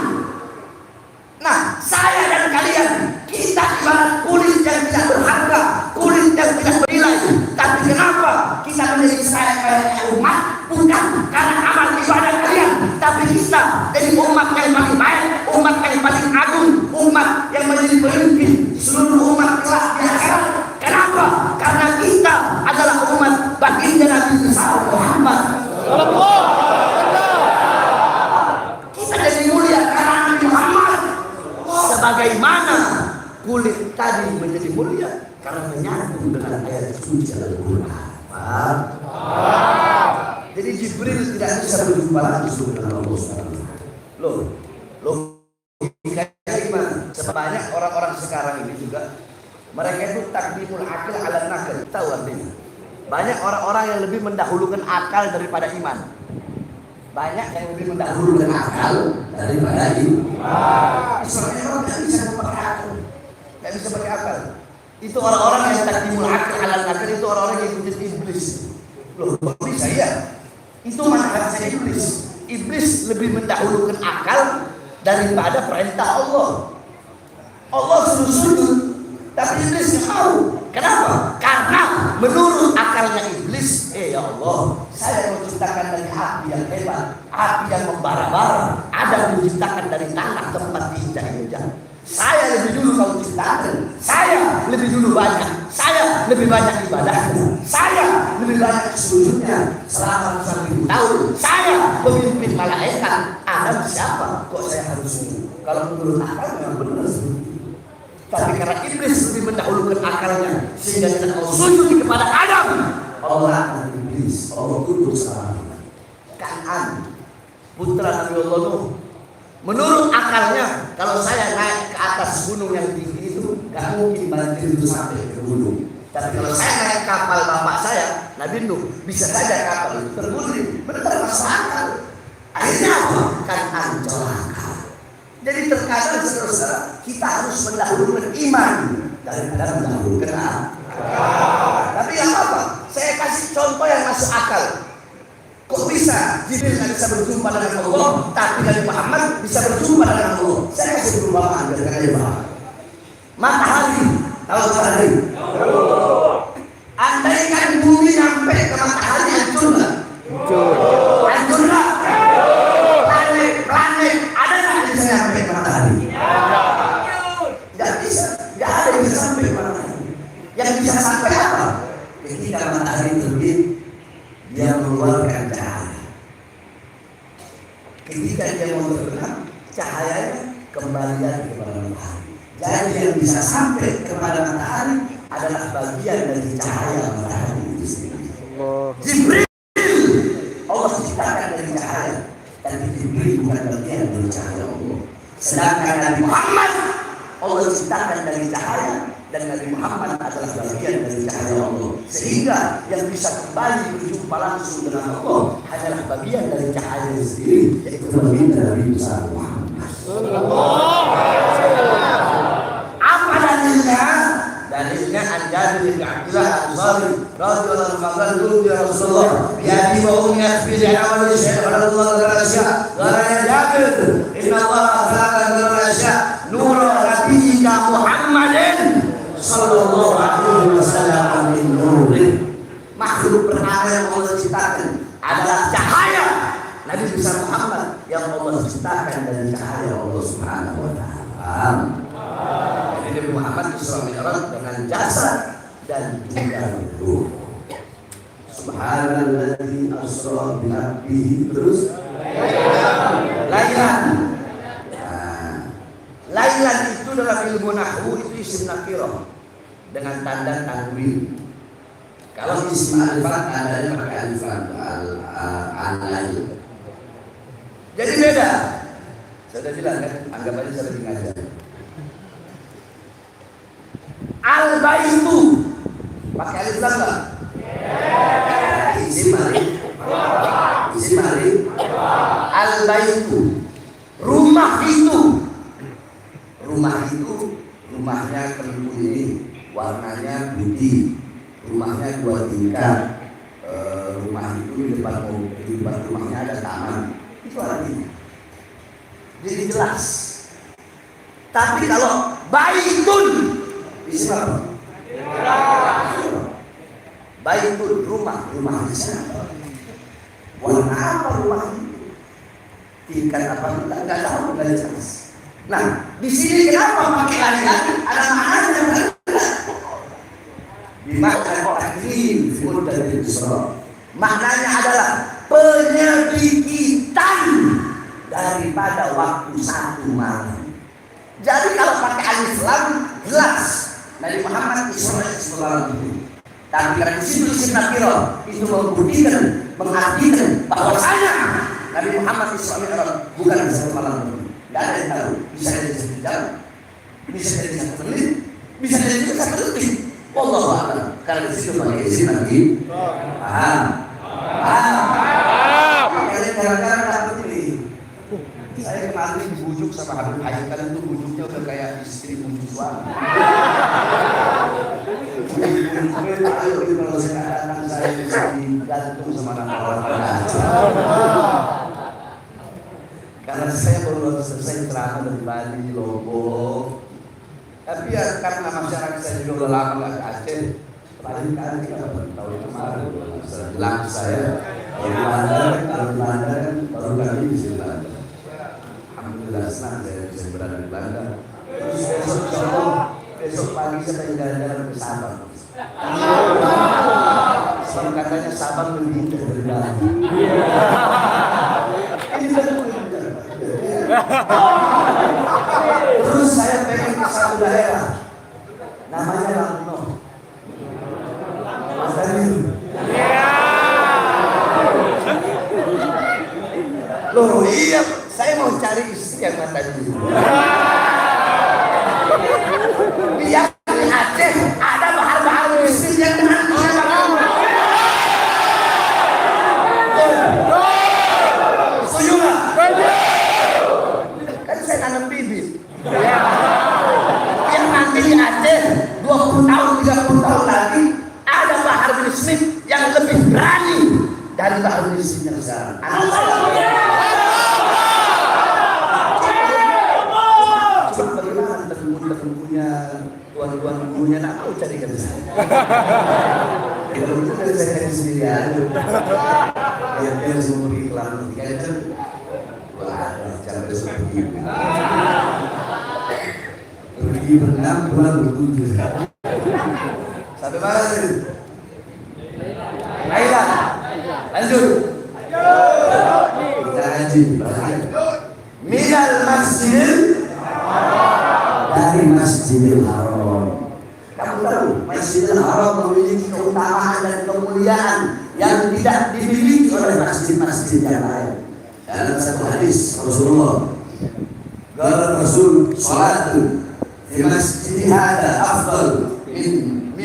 Nah, saya dan kalian, kita ibarat kulit yang tidak berharga, kulit yang tidak bernilai. Tapi kenapa kita menjadi sayang umat? Bukan karena amal ibadah kalian, tapi kita jadi umat yang paling baik, umat yang paling agung, umat yang menjadi pemimpin seluruh umat kelak di akhirat. Kenapa? Karena kita adalah umat baginda Nabi Muhammad. Kita jadi mulia karena Nabi Muhammad. Sebagaimana kulit tadi menjadi mulia karena menyatu dengan ayat suci Al-Quran. Jadi Jibril tidak bisa berjumpa langsung dengan Allah SWT. Loh, logikanya gimana? Sebanyak orang-orang sekarang ini juga, mereka itu takdimul akal ala nakal. Tahu artinya? Banyak orang-orang yang lebih mendahulukan akal daripada iman. Banyak yang lebih mendahulukan akal daripada iman. Soalnya orang tidak bisa pakai akal. Tidak bisa pakai akal. Itu orang-orang yang takdimul akal ala nakal, itu orang-orang yang ikutin iblis. Loh, bisa ya? Itu manhajnya iblis. Iblis lebih mendahulukan akal daripada perintah Allah. Allah suruh sujud, tapi iblis tidak mau. Kenapa? Karena menurut akalnya iblis, ya Allah, saya mau ciptakan dari api yang hebat, api yang membara-bara. Ada yang diciptakan dari tanah tempat diinjak-injak. Saya lebih dulu kau ciptakan. Saya lebih dulu banyak. Saya lebih banyak ibadahnya. Saya lebih banyak sujudnya selama 1.000 tahun. Saya memimpin malaikat. Adam siapa? Kok saya harus sujud? Kalau menurut akal memang benar seperti itu. Tapi karena iblis lebih mendahulukan akalnya sehingga tidak mau sujud kepada Adam, Allah akan iblis. Allah kutuk salah. Kan'an, putra Nabi Allah Nuh, menurut akalnya kalau saya naik ke atas gunung yang tinggi itu gak mungkin banjir itu sampai ke gunung. Tapi kalau saya naik kapal bapak saya Nabi Nuh, bisa saja kapal itu terguling. Benar masuk akal. Akhirnya apa? Kan'an celaka. Jadi terkadang saudara kita harus mendahulukan iman daripada mendahulukan akal. Tapi yang apa? Saya kasih contoh yang masuk akal. Kok bisa Jibril tidak bisa berjumpa dengan Allah, tapi Nabi Muhammad bisa berjumpa dengan Allah? Saya kasih perumpamaan biar kalian paham. Matahari, tahu matahari? Andaikan bumi sampai ke matahari, hancur nggak? Hancur nggak? Planet ada nggak bisa sampai ke matahari? Nggak bisa, nggak ada yang bisa sampai ke matahari. Yang bisa sampai apa? Ketika matahari terbit, dia mengeluarkan cahaya. Ketika dia mau terbenam, cahayanya kembalian kepada matahari. Jadi yang bisa sampai kepada matahari adalah bagian dari cahaya matahari itu sendiri. Jibril Allah ciptakan dari cahaya, tapi Jibril bukan bagian dari cahaya Allah. Sedangkan Nabi Muhammad Allah ciptakan dari cahaya, dan Nabi Muhammad adalah bagian dari cahaya Allah. Sehingga yang bisa kembali berjumpa langsung dengan Allah adalah bagian dari cahaya itu sendiri, yaitu bagian dari besar Muhammad. Apa dalilnya? Dalilnya An-Jabir bin Abdullah Al-Ansari radhiyallahu anhu ya Rasulullah, ya wa ummi fi al-amal syai'an Allah ta'ala qarana Jabir inna Allah khalaqa al-asya nura nabiyyika Muhammadin sallallahu alaihi wasallam min nurih. Makhluk pertama yang Allah ciptakan adalah cahaya Nabi besar Muhammad yang Allah ciptakan dari cahaya Allah Subhanahu wa taala. Nabi Muhammad Isra Mi'raj dengan jasad dan juga ruh. Subhanalladzi asra bi 'abdihi, terus lailan. Lailan itu dalam ilmu nahwu itu isim nakirah dengan tanda tanwin. Kalau isim alifat tandanya pakai alifat al-lail. Jadi beda. Saya sudah bilang kan, anggap aja saya lagi ngajar. Al-baitu pakai alif lam enggak? Isim alif. Isim alif. Al-baitu. Rumah itu. Rumah itu rumahnya keliru ini, warnanya putih. Rumahnya 2 tingkat. Rumah itu di depan rumahnya ada taman. Itu artinya. Jadi jelas. Tapi kalau baitun isim apa? Baitun rumah di sana. Warna apa rumah itu? Tingkat apa? Enggak tahu, enggak jelas. Nah, di sini kenapa pakai lailan? Ada maknanya kan? Dimakan taklim full dari Isra. Maknanya adalah penyedikitan daripada waktu 1 malam. Jadi kalau pakai alif lam jelas Nabi Muhammad Isra malam itu. Tapi karena di situ isim nakirah itu membuktikan, mengartikan bahwasanya Nabi Muhammad Isra Mi'raj bukan 1 malam itu. Tidak ada yang tahu. Bisa jadi 1 jam, bisa jadi 1 menit, bisa jadi 1 detik. Wallahu a'lam. Karena di situ pakai isim lagi. Paham? Kalian kadang-kadang takut ini. Saya kemarin dibujuk sama Habib Haji, kadang itu bujuknya udah kayak istri bujuk suami. Ayo kalau saya datang saya bisa digantung sama orang-orang. Karena saya baru selesai ceramah dari Bali, Lombok. Tapi ya karena masyarakat saya juga udah lama nggak ke Aceh. Paling kali tahun kemarin bilang saya kalau di Belanda kan baru kali di Belanda. Alhamdulillah senang saya bisa berada di Belanda. Terus besok pagi saya jalan-jalan ke Sabang. Sebab katanya Sabang lebih indah dari Bali. Ini betul. Terus saya pengen ke satu daerah, namanya Langno. Mas Dani. Loh iya, saya mau cari istri yang mata biru. Biar di Aceh ada bahar-bahar miskin yang dengan setuju nggak? Kan saya nanam bibit. Biar nanti di Aceh 20 tahun, 30 tahun lagi ada bahar miskin yang lebih berani dari bahar miskin yang sekarang. Anak saya. Bagaimana temen-temennya, tuan-tuan gurunya nak tahu cari kerja. Kalau itu dari saya cari sendiri aja. Biar semua iklan tiga jam. Wah, cara seperti itu. Pergi berenang, pulang bertujuh. Sampai mana tadi? Baiklah, lanjut. Kita ngaji. Minal masjid, dari Masjidil Haram. Kamu tahu Masjidil Haram memiliki keutamaan dan kemuliaan yang tidak dimiliki oleh masjid-masjid yang lain. Dalam satu hadis Rasulullah, qala Rasul salatu di masjid hada afdal min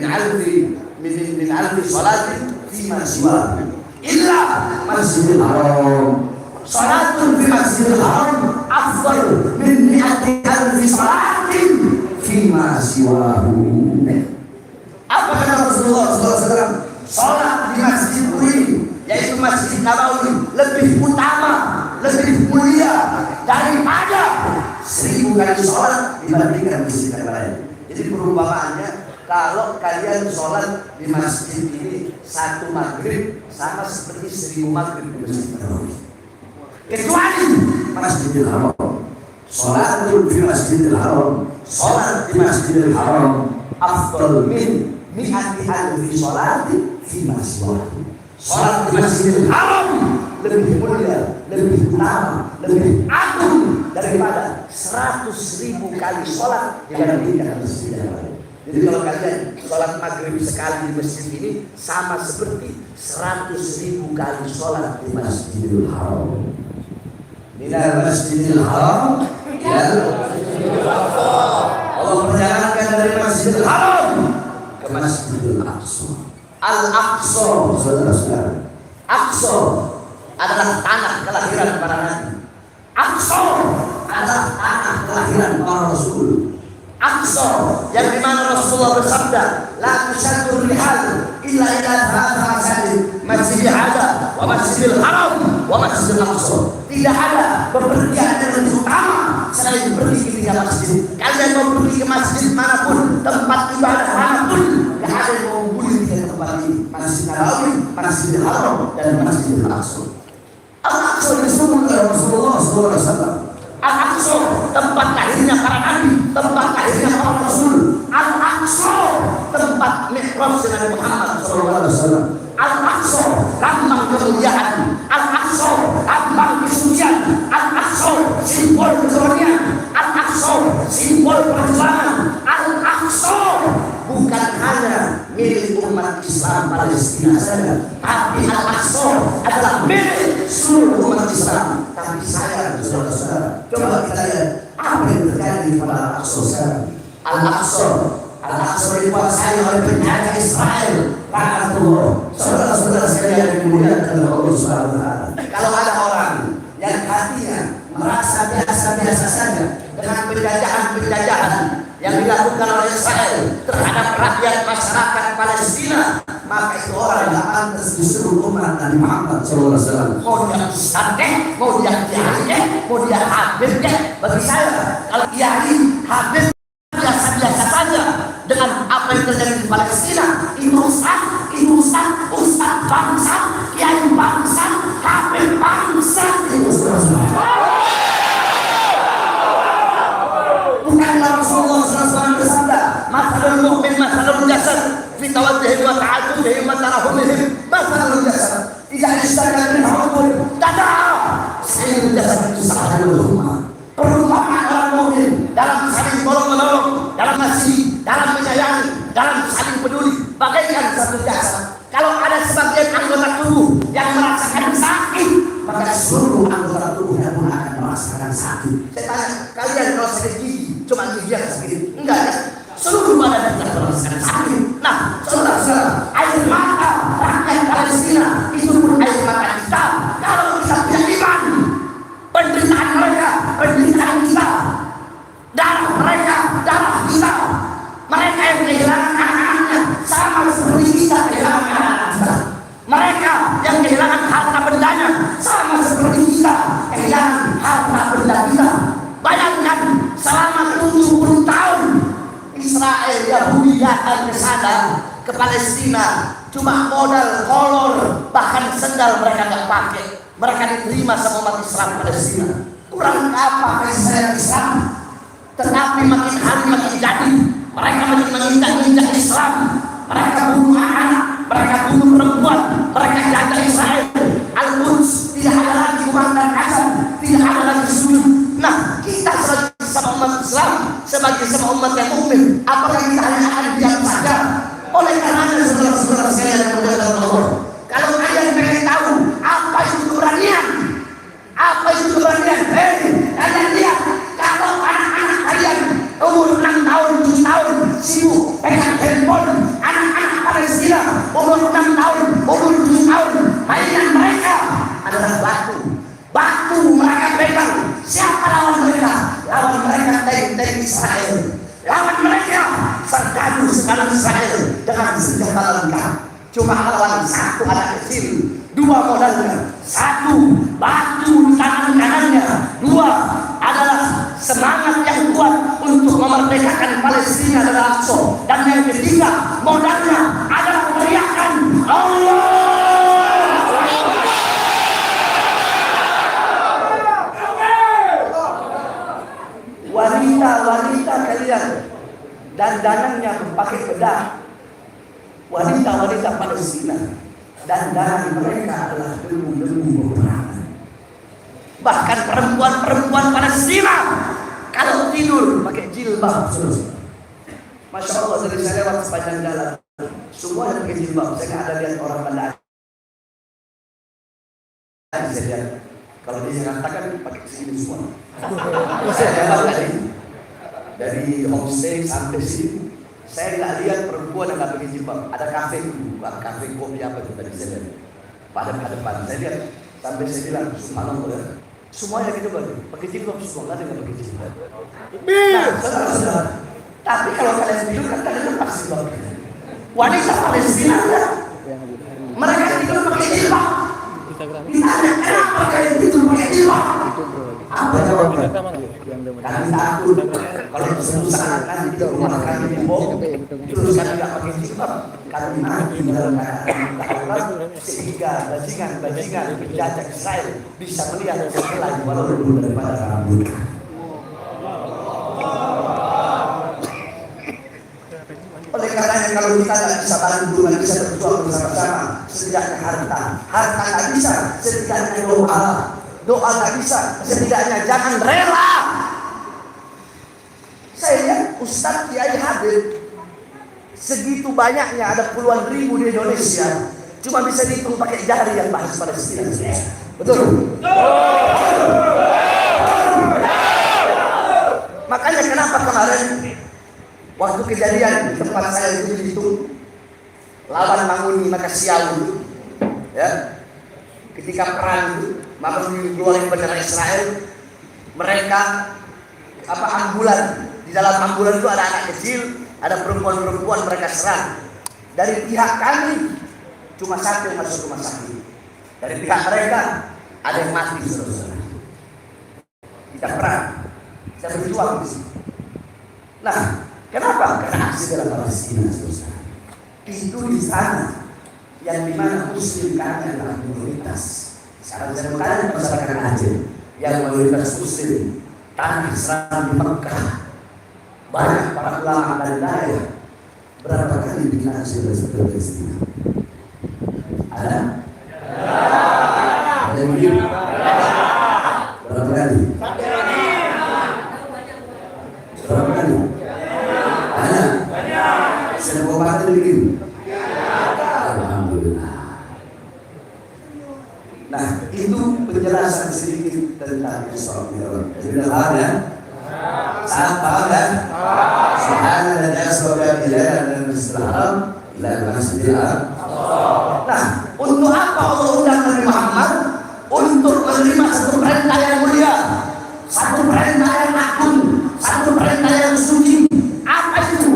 alfi salatin fi ma siwa illa Masjidil Haram. Salatun fi Masjidil Haram afdal min mi'ati alfi salatin fima siwahu. Apa kata Rasulullah SAW? Salat di masjid ini, yaitu Masjid Nabawi, lebih utama, lebih mulia daripada 1000 kali salat dibandingkan masjid yang lain. Jadi perumpamaannya, kalau kalian salat di masjid ini 1 maghrib sama seperti 1000 maghrib di Masjid Nabawi. Kecuali Masjidil Haram. Salatul fi Masjidil Haram, salat di Masjidil Haram afdal min mi'ati alfi salati fi masjid. Salat di Masjidil Haram lebih mulia, lebih utama, lebih agung daripada 100.000 kali salat dibandingkan masjid yang lain. Jadi kalau kalian salat maghrib sekali di masjid ini sama seperti 100.000 kali salat di Masjidil Haram. Minal Masjidil Haram Allah perjalankan dari Masjidil Haram ke Masjidil Aqsa. Al-Aqsa, saudara-saudara. Aqsa adalah tanah kelahiran para nabi. Aqsa adalah tanah kelahiran para rasul. Aqsa yang dimana Rasulullah bersabda, la tushaddu rihal illa ila hadha masjid, masjid hada wa masjidil haram wa masjidil aqsa. Tidak ada bepergian yang lebih utama selain pergi ke 3 masjid. Kalian mau pergi ke masjid manapun, tempat ibadah manapun, tidak ada yang mau mengunjungi 3 tempat ini: Masjid Nabawi, Masjidil Haram, dan Masjidil Aqsa. Al-Aqsa disebut oleh Rasulullah SAW. Al-Aqsa tempat lahirnya para nabi, tempat lahirnya para rasul. Al-Aqsa tempat mi'raj Nabi Muhammad SAW. Al-Aqsa lambang kemuliaan. Al-Aqsa lambang kesucian. Al-Aqsa simbol kesucian. Al-Aqsa simbol perjuangan. Al-Aqsa bukan hanya milik umat Islam Palestina saja, tapi Al-Aqsa adalah milik seluruh umat Islam. Tapi saya, saudara-saudara, coba kita lihat apa yang terjadi pada Al-Aqsa sekarang. Al-Aqsa dikuasai oleh penjajah Israel. Ta'atullah. Saudara-saudara sekalian yang dimuliakan oleh Allah Subhanahu wa taala. Kalau ada orang yang hatinya merasa biasa-biasa saja dengan penjajahan-penjajahan yang dilakukan oleh Israel terhadap rakyat masyarakat Palestina, maka itu orang yang pantas disuruh umat Nabi Muhammad SAW. Mau dia ustadz, mau dia kiai, mau dia habib, bagi saya kalau kiai, habib biasa-biasa saja dengan apa yang terjadi di Palestina. Itu ustadz bangsa, kiai bangsa, habib bangsa. Bukanlah Rasulullah SAW bersabda, masalul mu'min masalul jasad, fi tawadduhi wa ta'atuhi wa tarahumihim masalul jasad, idza ishtaka min hukul tada'a Perumpamaan orang mukmin dalam saling tolong-menolong, dalam masih, dalam menyayangi, dalam saling peduli, bagaikan satu jasad. Kalau ada sebagian anggota tubuh yang merasakan sakit, maka seluruh anggota tubuhnya pun akan merasakan sakit. Saya tanya, kalian kalau sakit gigi, cuma gigi yang sakit? Enggak ya? Seluruh badan kita merasakan sakit. Nah, saudara-saudara, air mata rakyat Palestina itu pun air mata kita. Kalau kita punya iman, penderitaan mereka, penderitaan kita, darah mereka, darah kita. Mereka yang kehilangan anak-anaknya sama seperti kita kehilangan anak-anak kita. Mereka yang kehilangan harta bendanya sama seperti kita kehilangan harta benda kita. Bayangkan selama 70 tahun Israel Yahudi datang ke sana, ke Palestina, cuma modal kolor, bahkan sendal mereka nggak pakai. Mereka diterima sama umat Islam Palestina. Kurang apa Israel Islam? Tetapi makin hari makin jadi, mereka makin menginjak Islam. Mereka bunuh anak, mereka bunuh perempuan, mereka jaga Israel. Al-Quds tidak ada lagi kumandang azan, tidak ada lagi sujud. Nah, kita sebagai sama umat Islam, sebagai sama umat yang mukmin, apakah kita hanya akan diam saja? Oleh karenanya saudara-saudara sekalian yang berdoa Allah, kalau kalian pengen tahu apa itu keberanian, apa itu keberanian, kalian lihat kalau anak-anak kalian umur 6 tahun, 7 tahun sibuk pegang handphone, anak-anak Palestina umur 6 tahun, umur 7 tahun, mainan mereka adalah batu mereka pegang. Siapa lawan mereka? Lawan mereka tank Israel. Lawan mereka sergadu sekarang Israel dengan senjata lengkap. Cuma lawan satu anak kecil, dua modalnya. Satu, batu di tangan kanannya. Dua, adalah semangat yang kuat untuk memerdekakan Palestina dan Al-Aqsa. Dan yang ketiga, modalnya adalah teriakan Allah. Wanita-wanita kalian dandanannya pakai bedak. Wanita-wanita Palestina dandanan mereka adalah debu-debu peperangan. Bahkan perempuan-perempuan Palestina kalau tidur pakai jilbab. Masya Allah, dari saya lewat sepanjang jalan semua pakai jilbab. Saya nggak ada lihat orang Bandar. Saya lihat kalau dia mengatakan pakai sini semua. Saya lewat tadi dari homestay sampai sini, saya nggak lihat perempuan yang nggak pakai jilbab. Ada kafe kopi apa itu tadi saya lihat. Pada depan saya lihat sampai saya bilang subhanallah ya. Semuanya gitu pakai jilbab semua, nggak ada yang pakai jilbab. Nah, saudara-saudara, tapi kalau kalian tidur kan kalian lepas jilbab. Wanita Palestina mereka tidur pakai jilbab. Ditanya kenapa kalian tidur pakai jilbab? Apa jawabannya? Kami takut kalau suatu saat nanti di rumah kami dibom, terus kami tidak pakai jilbab, kami mati dalam keadaan sehingga bajingan penjajah Israel bisa melihat sebelah walaupun daripada rambut. Oleh karenanya kalau kita tidak bisa bantu, tidak bisa berjuang bersama-sama, setidaknya harta tidak bisa, setidaknya doa nggak bisa, setidaknya jangan rela. Saya lihat Ustadz Kiai hadir, segitu banyaknya, ada puluhan ribu di Indonesia, cuma bisa dihitung pakai jari yang bahas Palestina. Betul? Makanya kenapa kemarin waktu kejadian tempat saya itu dihitung lawan Manguni Makasiau itu, ya, ketika perang itu, maka dikeluarin bendera Israel, mereka ambulan. Di dalam ambulan itu ada anak kecil, ada perempuan-perempuan, mereka serang. Dari pihak kami cuma satu yang masuk rumah sakit. Dari pihak mereka ada yang mati, saudara. Kita perang, kita berjuang di sini. Nah, kenapa? Karena aksi dalam Palestina, saudara. Itu di sana yang dimana muslim kami adalah minoritas. Sekarang saya bertanya masyarakat Aceh yang mayoritas muslim, tanah Islam di Mekah, banyak para ulama dan daerah. Berapa kali dikasih oleh Palestina? Ada? Ada yang begini? Berapa kali? sedikit? Alhamdulillah. Nah, itu penjelasan sedikit tentang Isra Mi'raj. Jadi paham ya? Paham ya? Subhanallah asra bi dan Islam ila Masjidil Aqsa. Nah, untuk apa Allah undang Nabi Muhammad? Untuk menerima satu perintah yang mulia, satu perintah yang agung, satu perintah yang suci. Apa itu?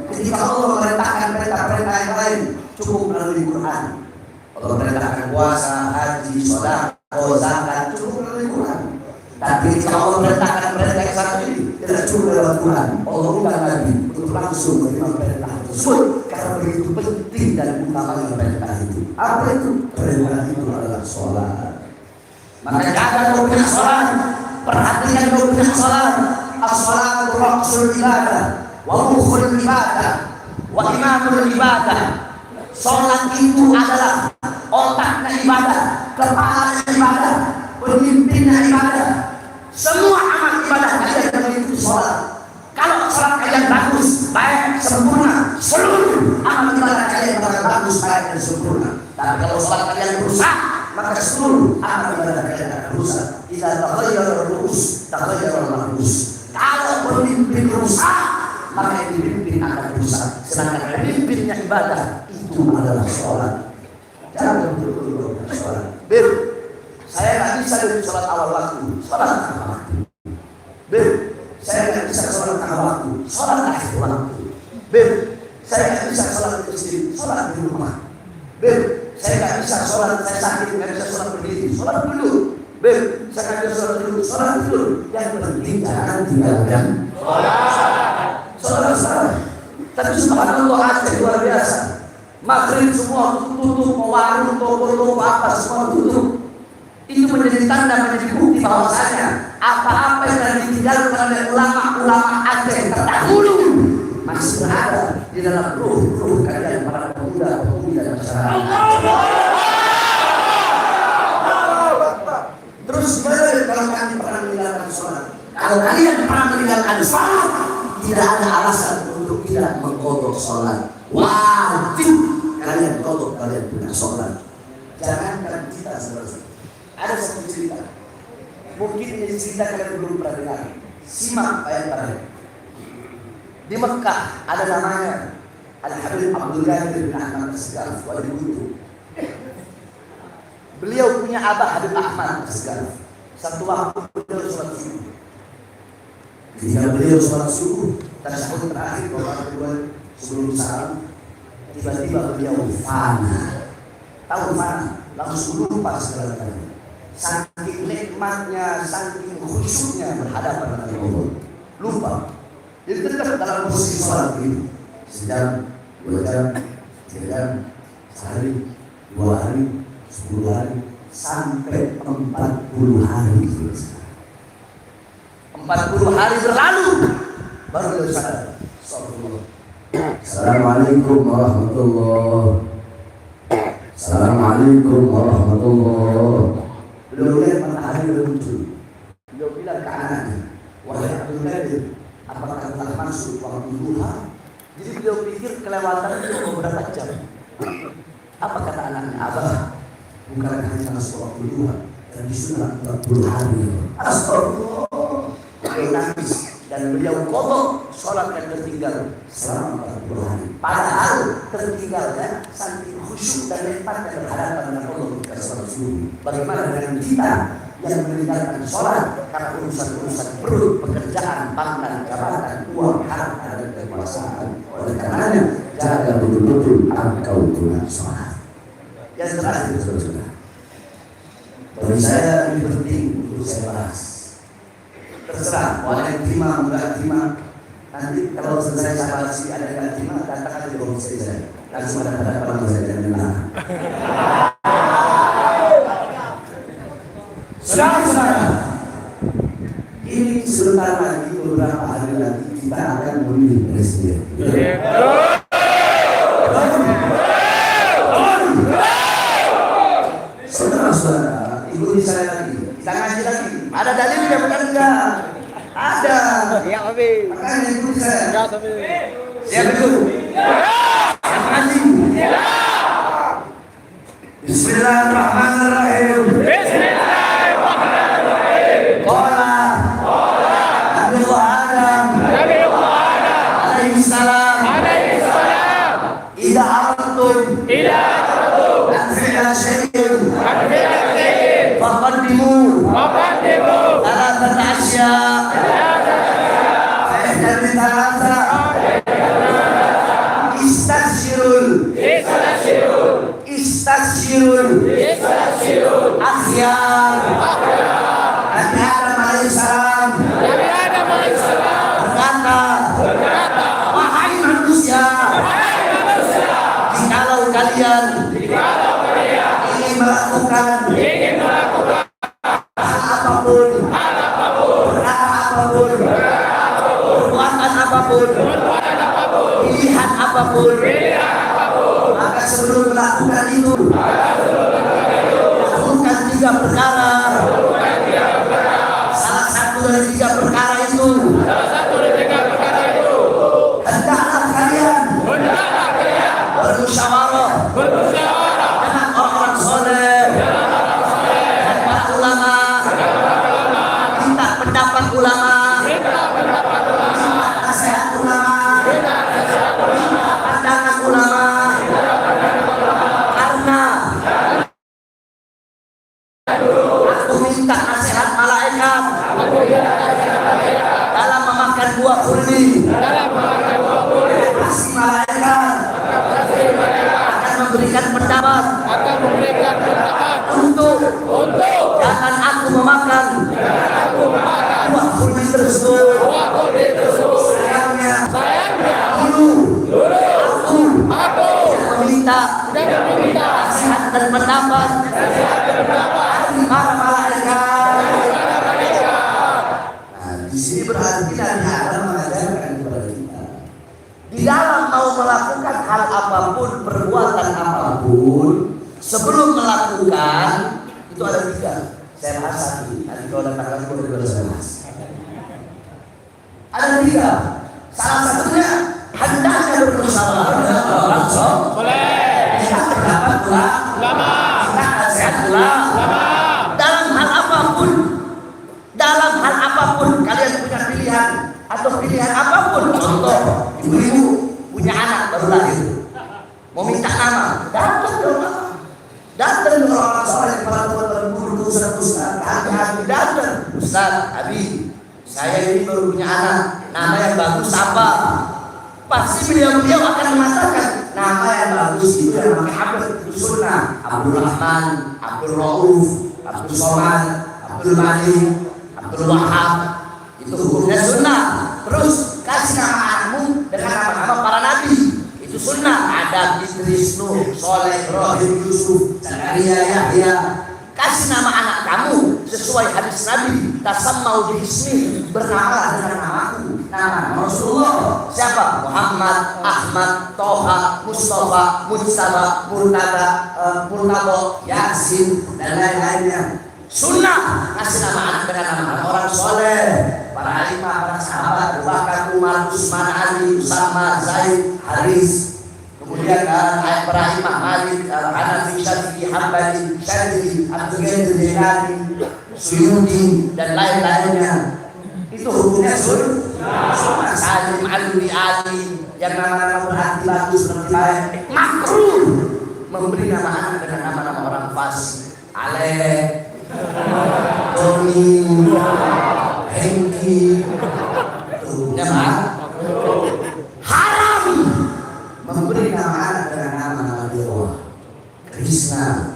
Ketika Allah memerintahkan perintah-perintah yang lain, cukup melalui Quran. Allah perintahkan puasa, haji, sedekah, zakat, cukup melalui Quran. Tapi ketika Allah memerintahkan perintah yang satu ini, tidak cukup lewat Quran. Allah undang Nabi untuk langsung menerima perintah tersebut karena begitu penting dan utamanya perintah itu. Apa itu? Perintah itu adalah sholat. Maka jaga kau punya sholat, perhatikan kau punya sholat. As-sholatu ra'sul ibadah, wa mukhul ibadah, wa imamul ibadah. Sholat itu adalah otaknya ibadah, kepalanya ibadah, pemimpinnya ibadah. Semua amal ibadah kalian mengikuti sholat. Kalau sholat kalian bagus, baik, sempurna, seluruh amal ibadah kalian bakal bagus, baik dan sempurna. Tapi kalau sholat kalian rusak, maka seluruh amal ibadah kalian akan rusak. Idza taghayyara ar-ru'us, taghayyara al-ma'rus. Kalau pemimpin rusak, maka yang dipimpin akan rusak. Sedangkan pemimpinnya ibadah itu adalah sholat. Jangan betul-betul sholat. Saya nggak bisa dari sholat awal waktu, sholat tengah waktu. Saya nggak bisa sholat tengah waktu, sholat akhir waktu. Saya nggak bisa sholat di masjid, sholat di rumah. Saya nggak bisa sholat, saya sakit nggak bisa sholat berdiri, sholat dulu. Saya nggak bisa sholat dulu, sholat dulu. Yang penting jangan tinggalkan sholat. Tapi subhanallah Aceh luar biasa. Maghrib semua tutup, warung, toko apa semua tutup. Itu menjadi tanda, menjadi bukti bahwasanya apa-apa yang ditinggalkan oleh ulama-ulama Aceh terdahulu masih berada di dalam ruh kalian para pemuda-pemudi dan masyarakat. Terus bagaimana kalau kalian pernah meninggalkan sholat? Kalau kalian pernah meninggalkan sholat, tidak ada alasan untuk tidak mengkodok sholat. Wajib kalian kodok kalian punya sholat. Jangankan kita selesai. Ada satu cerita, mungkin ini cerita kalian belum pernah dengar. Simak ayat terakhir. Di Mekah ada namanya Al-Habib Abdul Qadir bin Ahmad As-Segalaf wali guru. Beliau punya abah Habib Ahmad As-Segalaf. Satu waktu beliau sholat subuh. Ketika beliau sholat subuh, tasyahud terakhir sebelum salam, tiba-tiba beliau fana. Tahu fana? Langsung lupa segala-galanya. Saking nikmatnya, saking khusyuknya berhadapan dengan Allah, lupa. Jadi tetap dalam posisi sholat ini. Sejam, 2 jam, 3 jam, sehari, 2 hari, 10 hari, sampai 40 hari. 40 hari berlalu, baru dia sadar. Assalamualaikum warahmatullahi. Assalamualaikum warahmatullahi. Beliau lihat matahari muncul. Beliau bilang ke anaknya, wahai Abdul Qadir, apakah telah masuk waktu duha? Jadi beliau pikir kelewatan itu beberapa jam. Apa kata anaknya? Abah, bukan hanya masuk waktu duha, dan disunat 40 hari. Astagfirullah. Beliau nangis dan beliau kodok sholat yang tertinggal selama 40 hari. Padahal tertinggalnya saking khusyuk dan nikmatnya berhadapan dengan Allah ketika sholat subuh. Bagaimana dengan kita yang meninggalkan sholat karena urusan-urusan perut, pekerjaan, pangkat, jabatan, uang, harta dan kekuasaan? Oleh karenanya jaga betul-betul engkau guna sholat. Yang terakhir saudara, bagi saya ini penting untuk saya bahas. Terserah, mau ada yang terima, enggak terima. Nanti kalau selesai saya bahas ada yang terima, katakan di bawah saya. Langsung ada pada saya dan menang. Saudara-saudara, ini sebentar lagi beberapa hari lagi kita akan memilih presiden. Saudara-saudara, ikuti saya lagi. Kita ngaji lagi. Ada dalilnya bukan enggak? Ada. Ya, Habib. Makanya ikuti saya. Ya, Habib. Siap, Habib. Ali. Bismillahirrahmanirrahim. Qala Nabi Adam alaihi salam idza aradtum an fi'la syai'in faqaddimu thalathata asya fa'idha min thalatha Istashirul akhyar. Nabi Adam alaihissalam berkata, wahai manusia, jikalau kalian ingin melakukan hal apapun, perkara apapun, perbuatan apapun, pilihan apapun, maka sebelum melakukan itu lakukan 3 perkara. Salah satu dari 3 perkara itu hendaklah kalian bermusyawarah dengan orang soleh dan para ulama, minta pendapat ulama, minta nasihat ulama, minta pandangan ulama. Aku minta nasihat malaikat dalam memakan buah kurni. Pasti malaikat akan memberikan pendapat untuk jangan aku memakan buah kurni tersebut. Sayangnya dulu aku meminta nasihat dan pendapat para malaikat. Nah, di sini berarti Nabi Adam mengajarkan kepada kita di dalam mau melakukan hal apapun, perbuatan apapun, sebelum melakukan itu ada 3. Saya bahas satu. Nanti kalau datang lagi saya bahas. Ada 3. Salah satunya hendaknya bermusyawarah langsung. Boleh. Kita pendapat ulama. Kita nasihat ulama. Dalam hal apapun kalian punya pilihan atau pilihan apapun. Contoh, ibu-ibu punya anak baru lahir, mau minta nama, datang orang soleh, para guru, ustaz, hati-hati datang. Ustaz, Abi, saya ini baru punya anak, nama yang bagus apa? Pasti beliau akan mengatakan nama yang bagus itu yang Muhammad itu sunnah. Abdul Rahman, Abdul Rauf, Abdul Somad, Abdul Malik, Abdul Wahab, itu hukumnya sunnah. Terus kasih nama anakmu dengan nama-nama para nabi, itu sunnah. Adam, Idris, Nuh, Soleh, Ibrahim, Yusuf, Zakaria, Yahya. Kasih nama anak kamu sesuai hadis Nabi, tasammau bi ismi, bernamalah dengan namaku, nama Rasulullah. Siapa? Muhammad, Ahmad, Toha, Mustafa, Mujtaba, Murtada, Murtado, Yasin dan lain-lainnya. Sunnah kasih nama anak dengan nama orang soleh, para imam, para sahabat, Abu Bakar, Umar, Utsman, Ali, Usama, Zaid, Haris. Kemudian para imam Malik, Hanafi, Syafi'i, Hambali, Syadili, Abdul Qadir Jilani, Suyuti dan lain-lainnya. Itu hukumnya sunnah. Salim, Ali, yang nama-nama berarti bagus, berarti baik. Makruh memberi nama anak dengan nama-nama orang fasik. Aleh, Tony, Hengki, hukumnya haram memberi nama anak dengan nama-nama dewa. Krishna,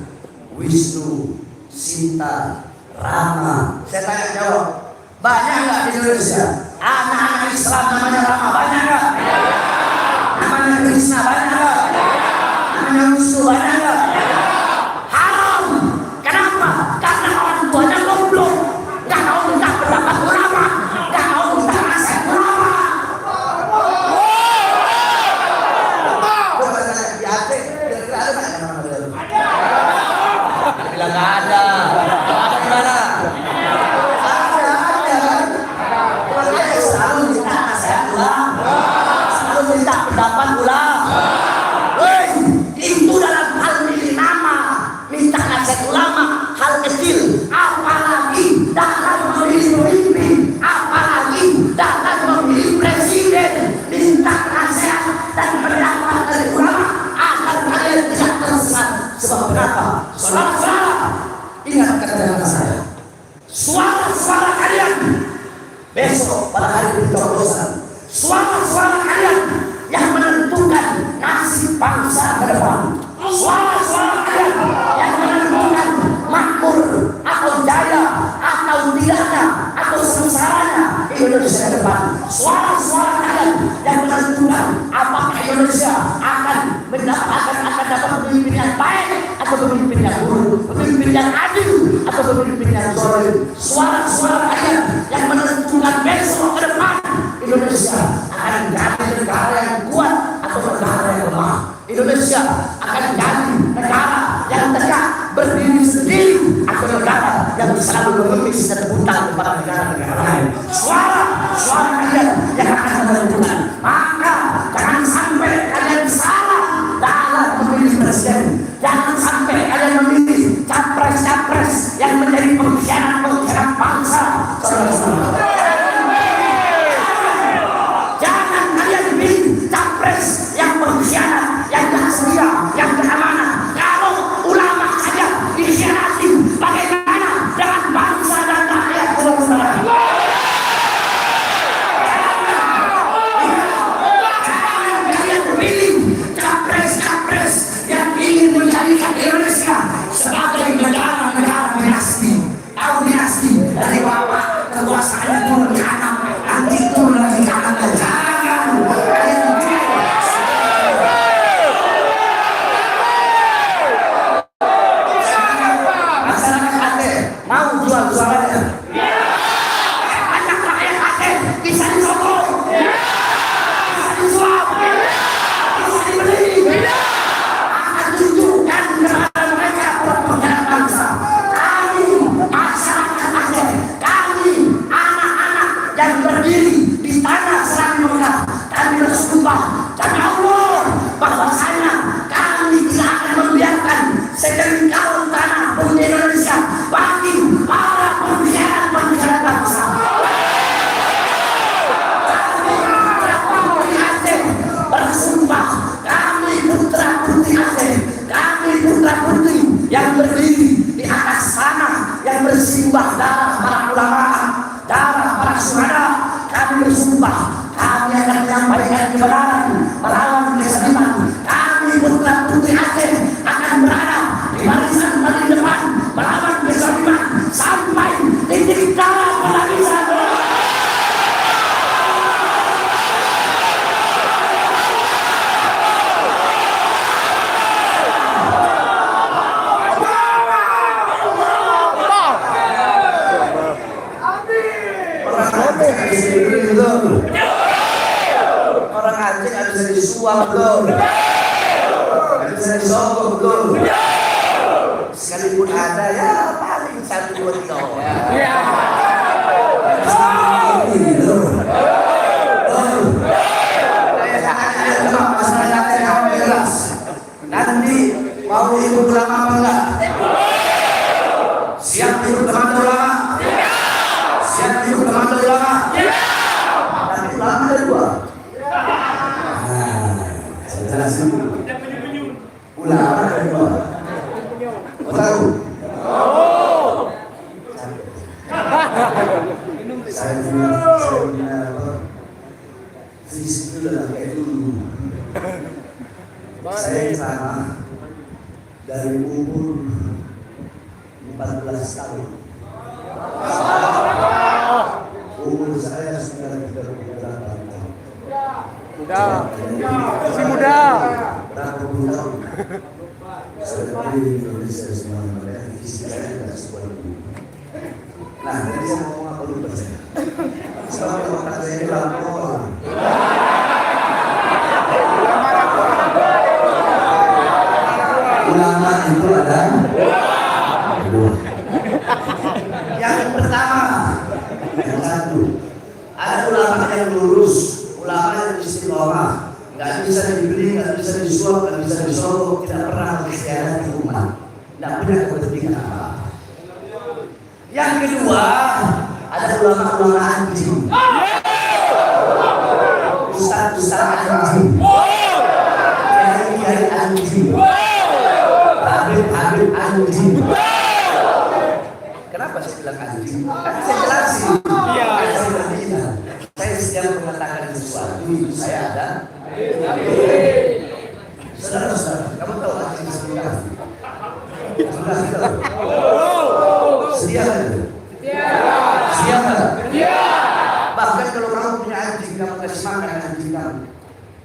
Wisnu, Sinta, Rama. Saya tanya jawab, banyak nggak di Indonesia anak-anak Islam namanya Rama? Banyak nggak? Namanya Krishna banyak nggak? Namanya Wisnu banyak nggak? Haram. Kenapa? Karena orang tuanya goblok, nggak mau minta pendapat ulama, nggak mau minta nasihat ulama. Coba tanya di Aceh, kira-kira ada nggak nama dia? Bilang nggak ada. Ada di mana? Ada kan? suara-suara kalian besok pada hari pencoblosan, suara-suara kalian yang menentukan nasib bangsa ke depan, suara-suara kalian yang menentukan makmur atau jaya atau tidaknya atau sengsaranya Indonesia ke depan, suara-suara kalian yang menentukan apakah Indonesia akan dapat pemimpin yang baik atau pemimpin yang buruk, pemimpin yang adil atau pemimpin yang zalim. Suara-suara kalian yang menentukan besok ke depan Indonesia akan jadi negara yang kuat atau negara yang lemah. Indonesia akan jadi negara yang tegak berdiri sendiri atau negara yang selalu mengemis dan buta kepada negara-negara lain. Suara kalian yang akan menentukan. Maka jangan sampai kalian salah dalam memilih presiden. Jangan sampai kalian memilih capres-capres yang menjadi pengkhianat bangsa. Saudara-saudara, jangan kalian pilih capres yang pengkhianat, yang tak setia, yang tak amanah. Kalau ulama saja dikhianati, bagaimana dengan bangsa dan rakyat? Saudara-saudara, Indonesia sebagai negara dinasti dari bawah kekuasaannya turun ke atas, nanti turun lagi ke atas. Masyarakat Aceh mau jual suaranya, banyak rakyat Aceh bisa disokong, bisa disuap, bisa dibeli. Yang berdiri di tanah Selandia Mekah, kami bersumpah demi Allah bahwasanya kami tidak akan membiarkan sejengkal tanah bumi Indonesia bagi para pengkhianat bangsa. Kami putra-putri Aceh bersumpah, kami putra-putri Aceh, kami putra-putri yang berdiri di atas tanah yang bersimbah darah para ulama, darah para syuhada. Kami bersumpah kami akan menyampaikan kebenaran melawan kezaliman. Kami putra-putri Aceh akan berada di barisan paling depan melawan kezaliman sampai titik darah penghabisan. Orang Aceh nggak bisa disuap, betul. Nggak bisa disogok, betul. Sekalipun ada ya paling 1, 2, 3 orang. Nanti mau ikut ulama apa enggak? Siap ikut teman ulama? Siap ikut teman ulama? Tapi ulama ada 2. Saya jelasin dulu. Ulama ada 2. Mau tahu? Saya punya visi dulu lah kayak dulu. Saya sama dari umur 14 tahun. Umur saya sudah 38 tahun. Masih muda. Berapa puluh tahun? Saya berdiri di Indonesia semuanya. Visi saya tidak sebuah dulu. Nah, jadi saya ngomong apa dulu saya? Sebab otak saya ini lapor. Ulama itu ada 2. Yang pertama, yang satu, ada ulama yang lurus, ulama yang istiqomah, nggak bisa dibeli, nggak bisa disuap, nggak bisa disogok, tidak pernah mengkhianati umat, nggak punya kepentingan apa. Yang kedua, ada ulama-ulama anjing, ustaz-ustaz anjing, kiai anjing, habib anjing. Kenapa saya bilang anjing? Kan saya Saya sedang mengatakan sesuatu, saya ada. Saudara-saudara, kamu tahu anjing setia? Setia kan? Setia kan? Bahkan kalau kamu punya anjing, kamu kasih makan anjing kamu,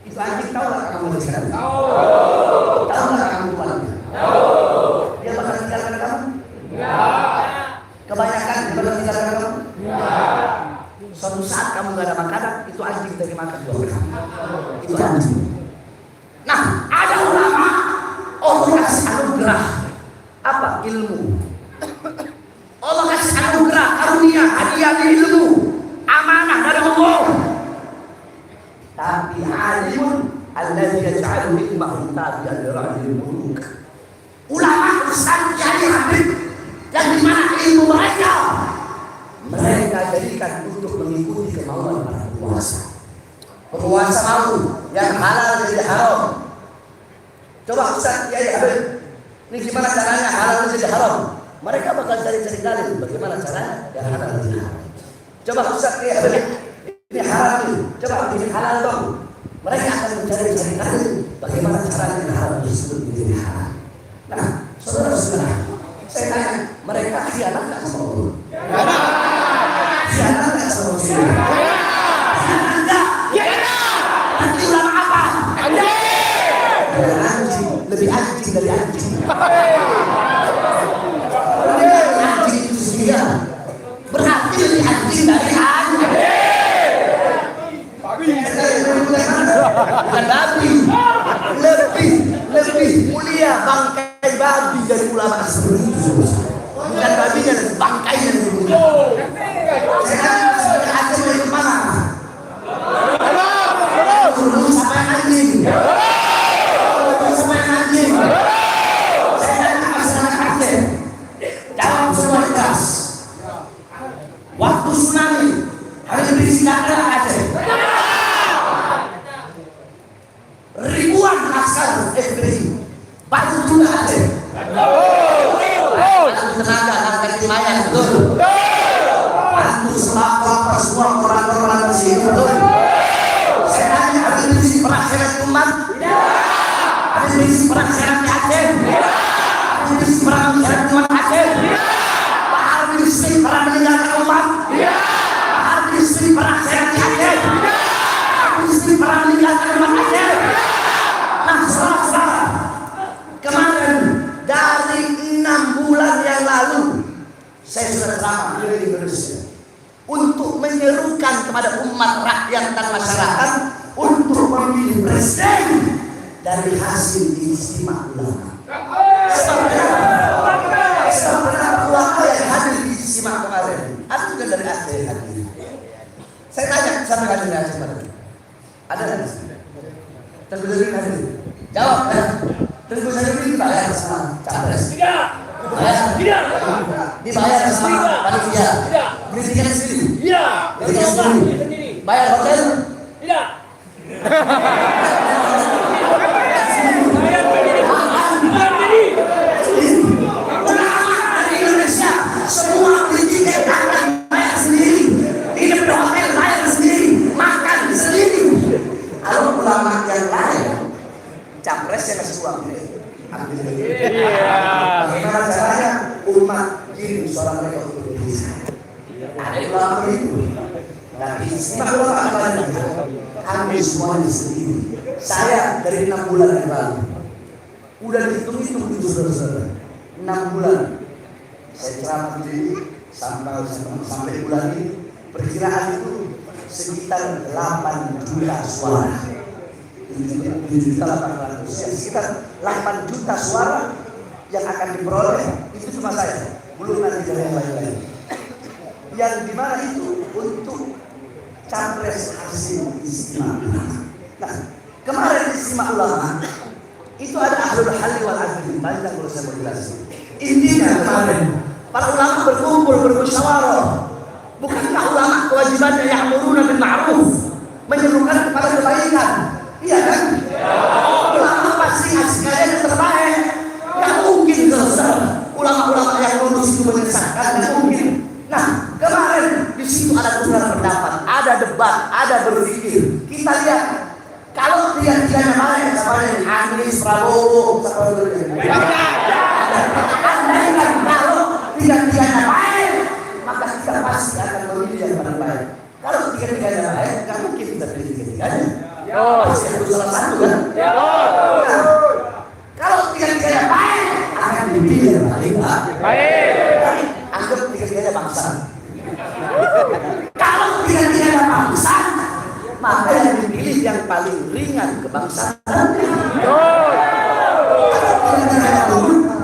itu anjing tahu nggak kamu bersihkan? Tahu nggak kamu kuatnya? Dia bakal tinggalkan kamu? Kebanyakan dia bakal tinggalkan kamu? Suatu saat kamu nggak ada makanan, itu anjing dari makan buat kamu. Itu anjing. Nah, ada ulama, Allah kasih anugerah apa? Ilmu. Allah kasih anugerah, karunia, hadiah ilmu, amanah dari Allah. Tapi alimun alladzi yaj'alu hikmahu tabi'an li ra'yil muluk. Ulama besar jadi habib yang dimana ilmu mereka jadikan untuk mengikuti kemauan para penguasa. Penguasa mau yang halal jadi haram. Coba Ustaz Kiai Habib, ini gimana caranya halal jadi haram? Mereka bakal cari-cari dalil bagaimana caranya yang halal jadi haram. Coba Ustaz Kiai Habib, ini halal nih, coba ini halal dong. Mereka akan mencari-cari dalil bagaimana caranya yang halal disebut menjadi halal. Nah, saudara-saudara, saya tanya, mereka khianat nggak sama Allah? Khianat nggak sama Allah? Nanti ulama apa? Lebih anjing dari anjing. Anjing itu setia. Berarti lebih anjing dari anjing. Bukan babi. Lebih mulia bangkai babi dari ulama seperti itu. Bukan babi dan bangkai yang lebih mulia. Sekarang sudah ada dari mana? Turun sampai anjing. Turun sampai anjing. Saya datang masyarakat Aceh. Jawab semua keras. Waktu tsunami harus berisi data Aceh. Ribuan askar FPI batu juga Aceh. Tenaga angkat Maya betul. Bantu selapa semua orang-orang di sini betul. Saya tanya, ada berisi perang serat umat? Ada berisi perang serat di Aceh? Ada berisi perang serat umat Aceh? Bahar berisi perang meninggalkan umat? Bahar berisi perang serat di Aceh? Bahar berisi perang meninggalkan umat Aceh? Nah, saudara-saudara, kemarin dari 6 bulan yang lalu saya sudah ceramah di Indonesia untuk menyerukan kepada umat rakyat dan masyarakat untuk memilih presiden dari hasil ijtima ulama. Sebenarnya ulama yang hadir di ijtima kemarin ada juga dari Aceh hadir. Saya tanya siapa yang hadir dari Aceh kemarin? Ada nggak? Tengku Zahir hadir. Jawab ya. Tengku Zahir ini dibayar sama capres. Tidak. Dibayar sama panitia. Beli tiket sendiri. Iya. Beli tiket sendiri. Bayar hotel? Tidak. Ulama dari Indonesia semua beli tiket akan bayar sendiri. Hidup di hotel bayar sendiri, makan sendiri. Kalau ulama yang lain, capresnya kasih uang. Bagaimana caranya umat kirim suara mereka untuk Indonesia? Ada ulama itu. Tapi semua ulama apa? Kami semuanya sendiri. Saya dari 6 bulan yang lalu udah dihitung-hitung itu saudara-saudara. 6 bulan saya ceramah di sampai bulan ini perkiraan itu sekitar 8 juta suara. 7.800.000 sekitar 8 juta suara yang akan diperoleh itu cuma saya, belum nanti dari yang lain-lain. Yang dimana itu untuk capres hasil ijtima ulama. Nah, kemarin ijtima ulama itu ada ahlul halli wal aqdi, banyak kalau saya menjelaskan. Intinya kemarin para ulama berkumpul bermusyawarah. Bukankah ulama kewajibannya ya'muruna bil ma'ruf, menyerukan kepada kebaikan? Iya kan? Ulama pasti ngasih kalian yang terbaik. Nggak mungkin selesai ulama-ulama yang lulus itu menyesatkan, nggak mungkin. Nah, kemarin di situ ada tukar pendapat, ada debat, ada berpikir. Kita lihat kalau tiga-tiganya baik, siapa yang Anies, Prabowo, siapa yang kalau tiga-tiganya baik, maka kita pasti akan memilih yang paling baik. Kalau tiga-tiganya baik, nggak mungkin kita pilih tiga-tiganya. Pasti ada salah satu kan? Kalau tiga-tiganya baik, akan dipilih yang paling baik. Anggap tiga-tiganya bangsa. Kalau tiga-tiganya bangsa, maka yang dipilih yang paling ringan kebangsaan.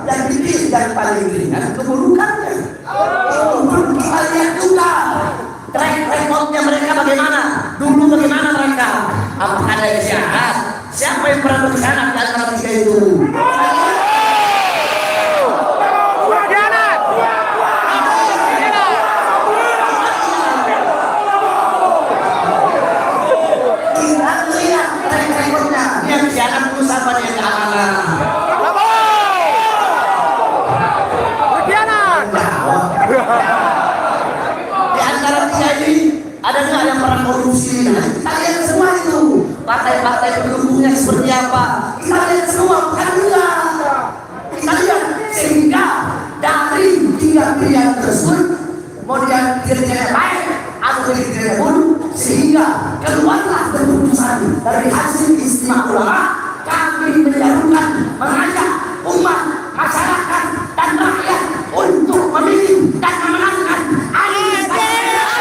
Yang dipilih yang paling ringan keburukannya. Kita lihat juga track recordnya mereka bagaimana. Dulu bagaimana mereka? Apakah ada yang jahat? Siapa yang pernah berkhianat di antara tiga itu? Ada nggak yang pernah korupsi? Kita lihat semua itu. Partai-partai pendukungnya seperti apa? Kita lihat semua, bukan juga. Kita lihat sehingga dari tiga pilihan tersebut, kemudian tiga-tiganya baik atau tiga-tiganya buruk, sehingga keluarlah keputusan dari hasil istimewa ulama. Kami menjarukan, mengajak umat, masyarakat dan rakyat untuk memilih dan memenangkan Anies Baswedan.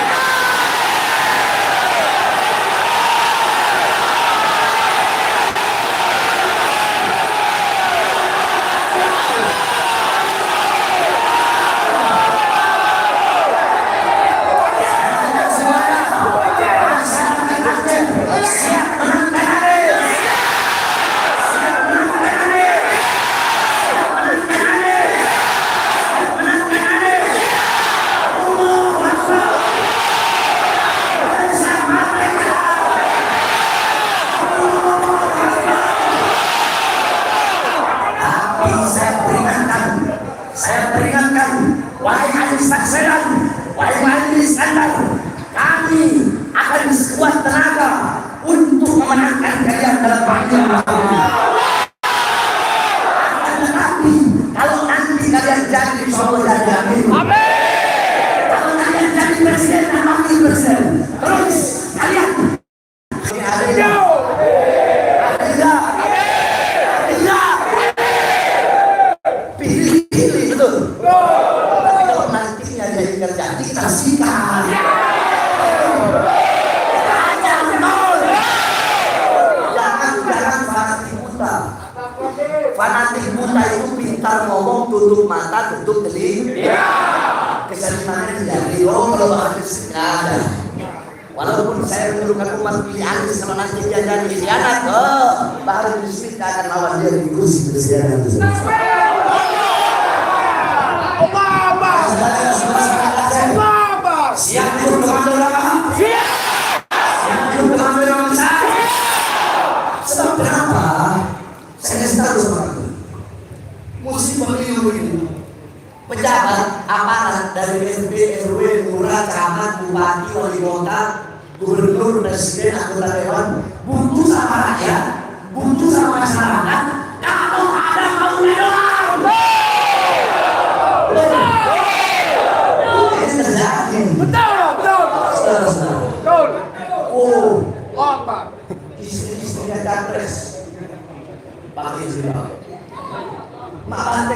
Saya peringatkan, wahai Anies Baswedan, wahai Anies Iskandar, kami akan sekuat tenaga untuk memenangkan kalian dalam pemilihan. Tetapi kalau nanti kalian jadi Jokowi, kalau kalian jadi presiden dan wakil presiden, terus kalian jadi kita sikat. Jangan fanatik buta. Fanatik buta itu pintar ngomong, tutup mata, tutup telinga. Kesalimannya tidak didorong kalau bahas ada. Walaupun saya menurunkan umat pilih Anies, kalau nanti dia jadi khianat, baru Yusuf akan lawan dia di kursi presiden. Siap untuk komando lama? Siap. Siap untuk komando lama saya? Sebab kenapa? Saya kasih tahu sama kamu. Musim pemilu ini, pejabat, aparat dari RT, RW, lurah, camat, bupati, wali kota, gubernur, presiden, anggota dewan, butuh sama rakyat, butuh sama masyarakat. Kalau ada mau dolar. Betul. Apa? Istri-istrinya capres pakai jilbab. Malah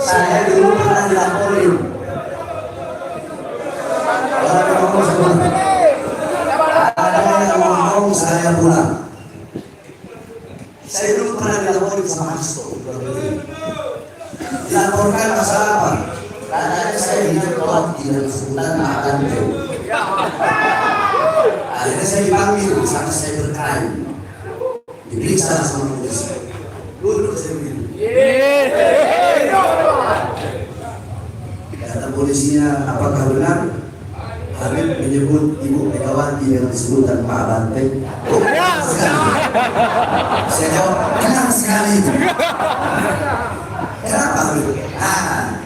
saya dulu pernah dilaporin. Ada yang ngomong saya pulang. Saya dulu pernah dilaporin sama Hasto. Dilaporkan masalah apa? Katanya saya ingin tolak tidak sebulan akan jauh. Akhirnya saya dipanggil sampai saya berkelahi. Diperiksa sama polisi. Duduk saya begitu. Kata polisinya, apakah benar Habib menyebut Ibu Megawati dengan sebutan Pak Banteng? Oh, benar sekali. Saya jawab, benar sekali. Kenapa Habib?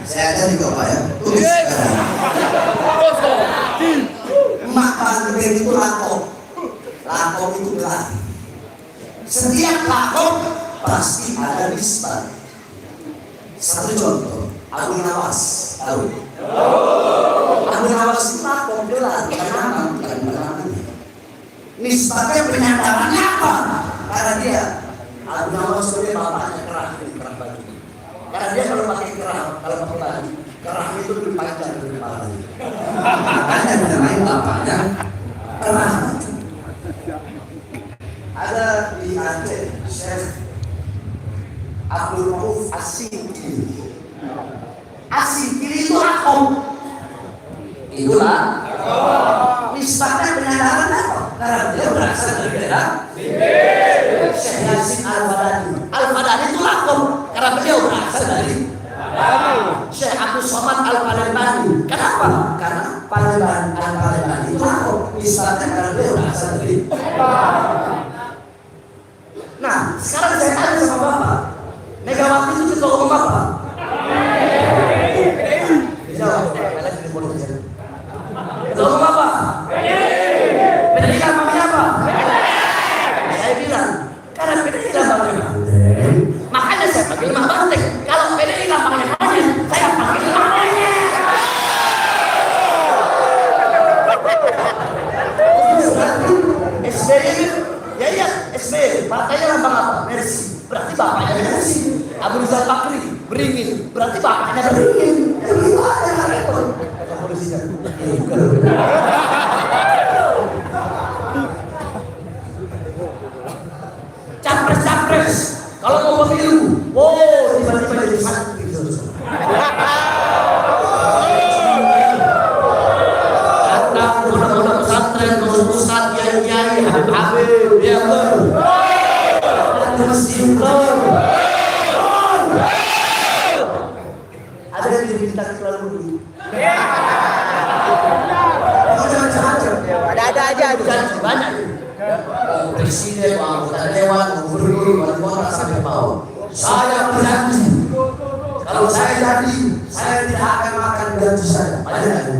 Saya ajari kau Pak ya. Tulis sekarang. Mak Banteng itu lakop. Lakop itu gelar. Setiap lakop pasti ada nisbat. Satu contoh, Abu Nawas, tahu? Abu Nawas itu lakop gelar, bukan nama, bukan namanya. Nisbatnya penyataannya apa? Karena dia Abu Nawas sebagai bapaknya kerah baju. Karena dia kalau pakai kerah, kalau pakai baju, kerah itu lebih panjang dari kepalanya. Makanya dinamain bapaknya kerah baju. Ada di Aceh, Syekh Abdul Rauf As-Singkili. As-Singkili itu lakop. Itulah nisbatnya penyadaran apa? Karena dia berasal dari daerah Syekh Yasin Al-Fadani. Al-Fadani itu lakop karena beliau berasal dari Syekh Abdul Somad Al-Palembani. Kenapa? Karena Palembani Al-Palembani itu lakop. Nisbatnya karena beliau berasal dari. Nah, sekarang saya tanya sama Bapak, Megawati itu ketua umum apa? Jawab, ketua umum apa? PDI namanya apa? Saya bilang, karena PDI namanya. Makanya saya panggil Mak Banteng. Kalau PDI namanya Haji, saya panggil namanya. SBY, ya SBY, partainya lambang apa? Mercy. Berarti bapaknya Mercy. Abu Rizal Bakri, Beringin. Berarti bapaknya Beringin. Capres-capres, kalau mau pemilu, tiba-tiba jadi santri. Datang mudah-mudah pesantren, Ustaz, kiai, Habib, ya ada yang diminta terlalu ada aja banyak presiden, anggota dewan, gubernur, wali kota sampai bawah. Saya berjanji kalau saya jadi, saya tidak akan makan gaji saya. Banyak.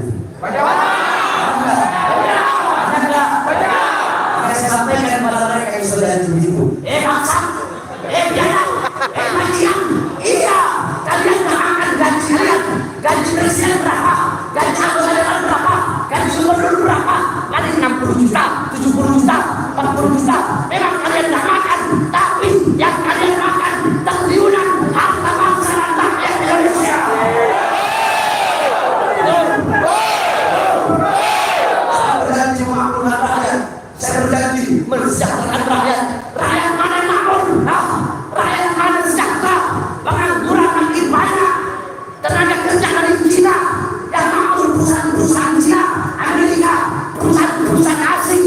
Saya sampaikan kepada mereka yang sudah begitu. Bangsa, biara, majian, iya, kalian tak akan gaji kalian. Gaji presiden berapa? Gaji anggota dewan berapa? Gaji gubernur berapa? Gaji 60 juta, 70 juta, 40 juta. Memang kalian tak makan, tapi yang kalian makan triliunan harta bangsa dan rakyat Indonesia. Saya berjanji memakmurkan rakyat. Saya berjanji mensejahterakan rakyat. Rakyat mana yang makmur? Rakyat mana sejahtera? Pengangguran makin banyak. Tenaga kerja dari Cina yang makmur, perusahaan-perusahaan Cina, Amerika, perusahaan-perusahaan asing.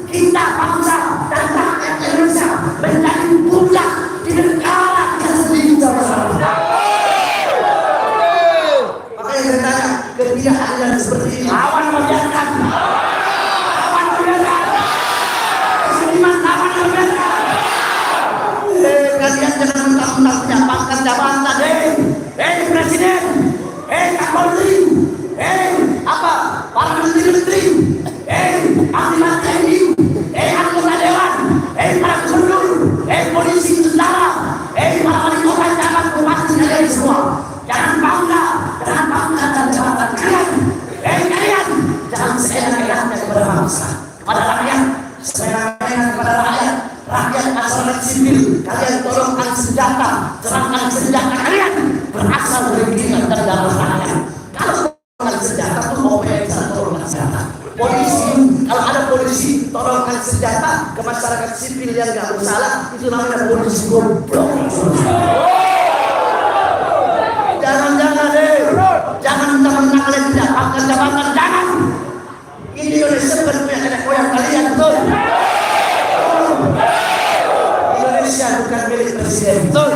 Kita bangsa dan rakyat Indonesia menjadi budak di negara kita sendiri. Makanya saya tanya, ketidakadilan seperti ini lawan membiarkan. Kalian jangan mentang-mentang punya pangkat jabatan, presiden, kapolri, para menteri-menteri, panglima TNI, anggota dewan, para gubernur, polisi, tentara, para wali kota, camat, bupati, kalian semua. Jangan bangga dan jabatan kalian. Kalian jangan seenak-enaknya kepada bangsa, kepada rakyat, seenak-enaknya kepada rakyat. Rakyat asal sipil, kalian tolongkan senjata, serahkan senjata kalian berasal dari keringat dan darah rakyat. Kalau tolongkan senjata itu mau bisa tolongkan senjata. Polisi, kalau ada polisi tolongkan senjata ke masyarakat sipil yang nggak bersalah, itu namanya polisi goblok. Jangan jangan mentang-mentang kalian tidak akan jabatan, jangan. Ini Indonesia bukan punya nenek moyang kalian, betul? Indonesia bukan milik presiden, betul?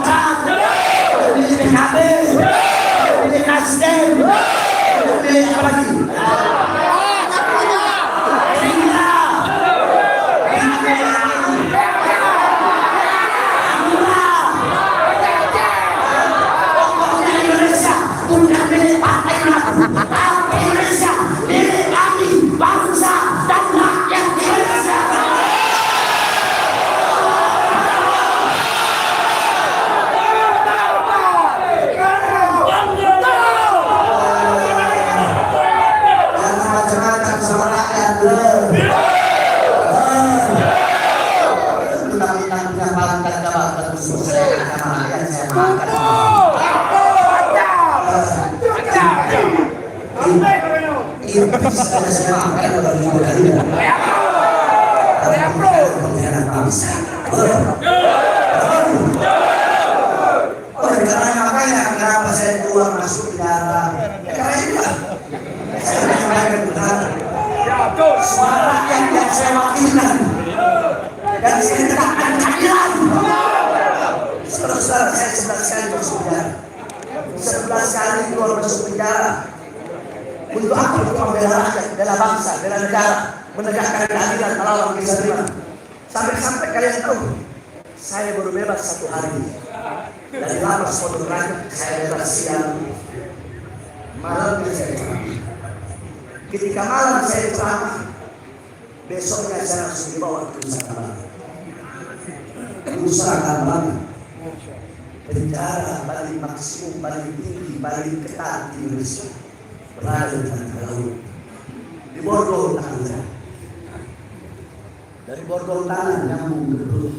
Demokrat, pilih PKB, pilih Nasdem, pilih apa lagi? Kenapa saya keluar masuk penjara? Karena itulah saya menyampaikan benar. Suara rakyat yang saya wakilkan dan saya tegakkan keadilan. Saudara-saudara, saya 11 kali masuk penjara, 11 kali keluar masuk penjara. Untuk apa? Untuk membela rakyat, bela bangsa, bela negara, menegakkan keadilan melawan kezaliman. Sampai-sampai kalian tahu, saya baru bebas 1 hari. Dari lapas Pondok Rangon saya bebas siang, malam saya ceramah. Ketika malam saya ceramah, besoknya saya langsung dibawa ke Nusa Kambangan. Nusa Kambangan, penjara paling maksimum, paling tinggi, paling ketat di Indonesia, berada di tengah laut, di borgol tanah. Dari borgol tanah nyambung ke perut.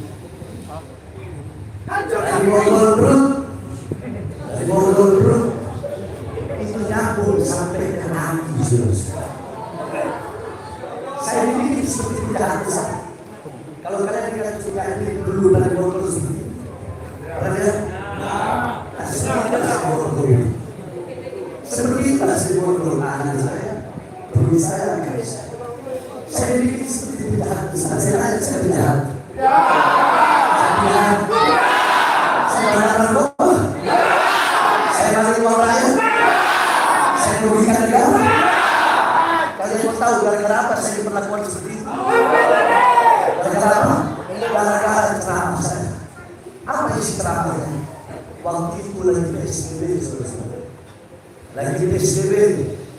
Dari borgol perut itu nyambung sampai ke hati. Saya pikir seperti tidak bisa. Kalau kalian lihat sudah ini dulu dari borgol seperti itu, kalian seperti itu hasil borgol tanah saya. Bagi saya tidak bisa. Saya pikir seperti tidak bisa. Saya tidak. Saya masih uang rakyat. Saya merugikan negara. Kalian mau tahu gara-gara apa saya diperlakukan seperti itu? Gara-gara apa? Gara-gara ceramah saya. Apa isi ceramahnya? Waktu itu lagi PSBB, saudara-saudara. Lagi PSBB.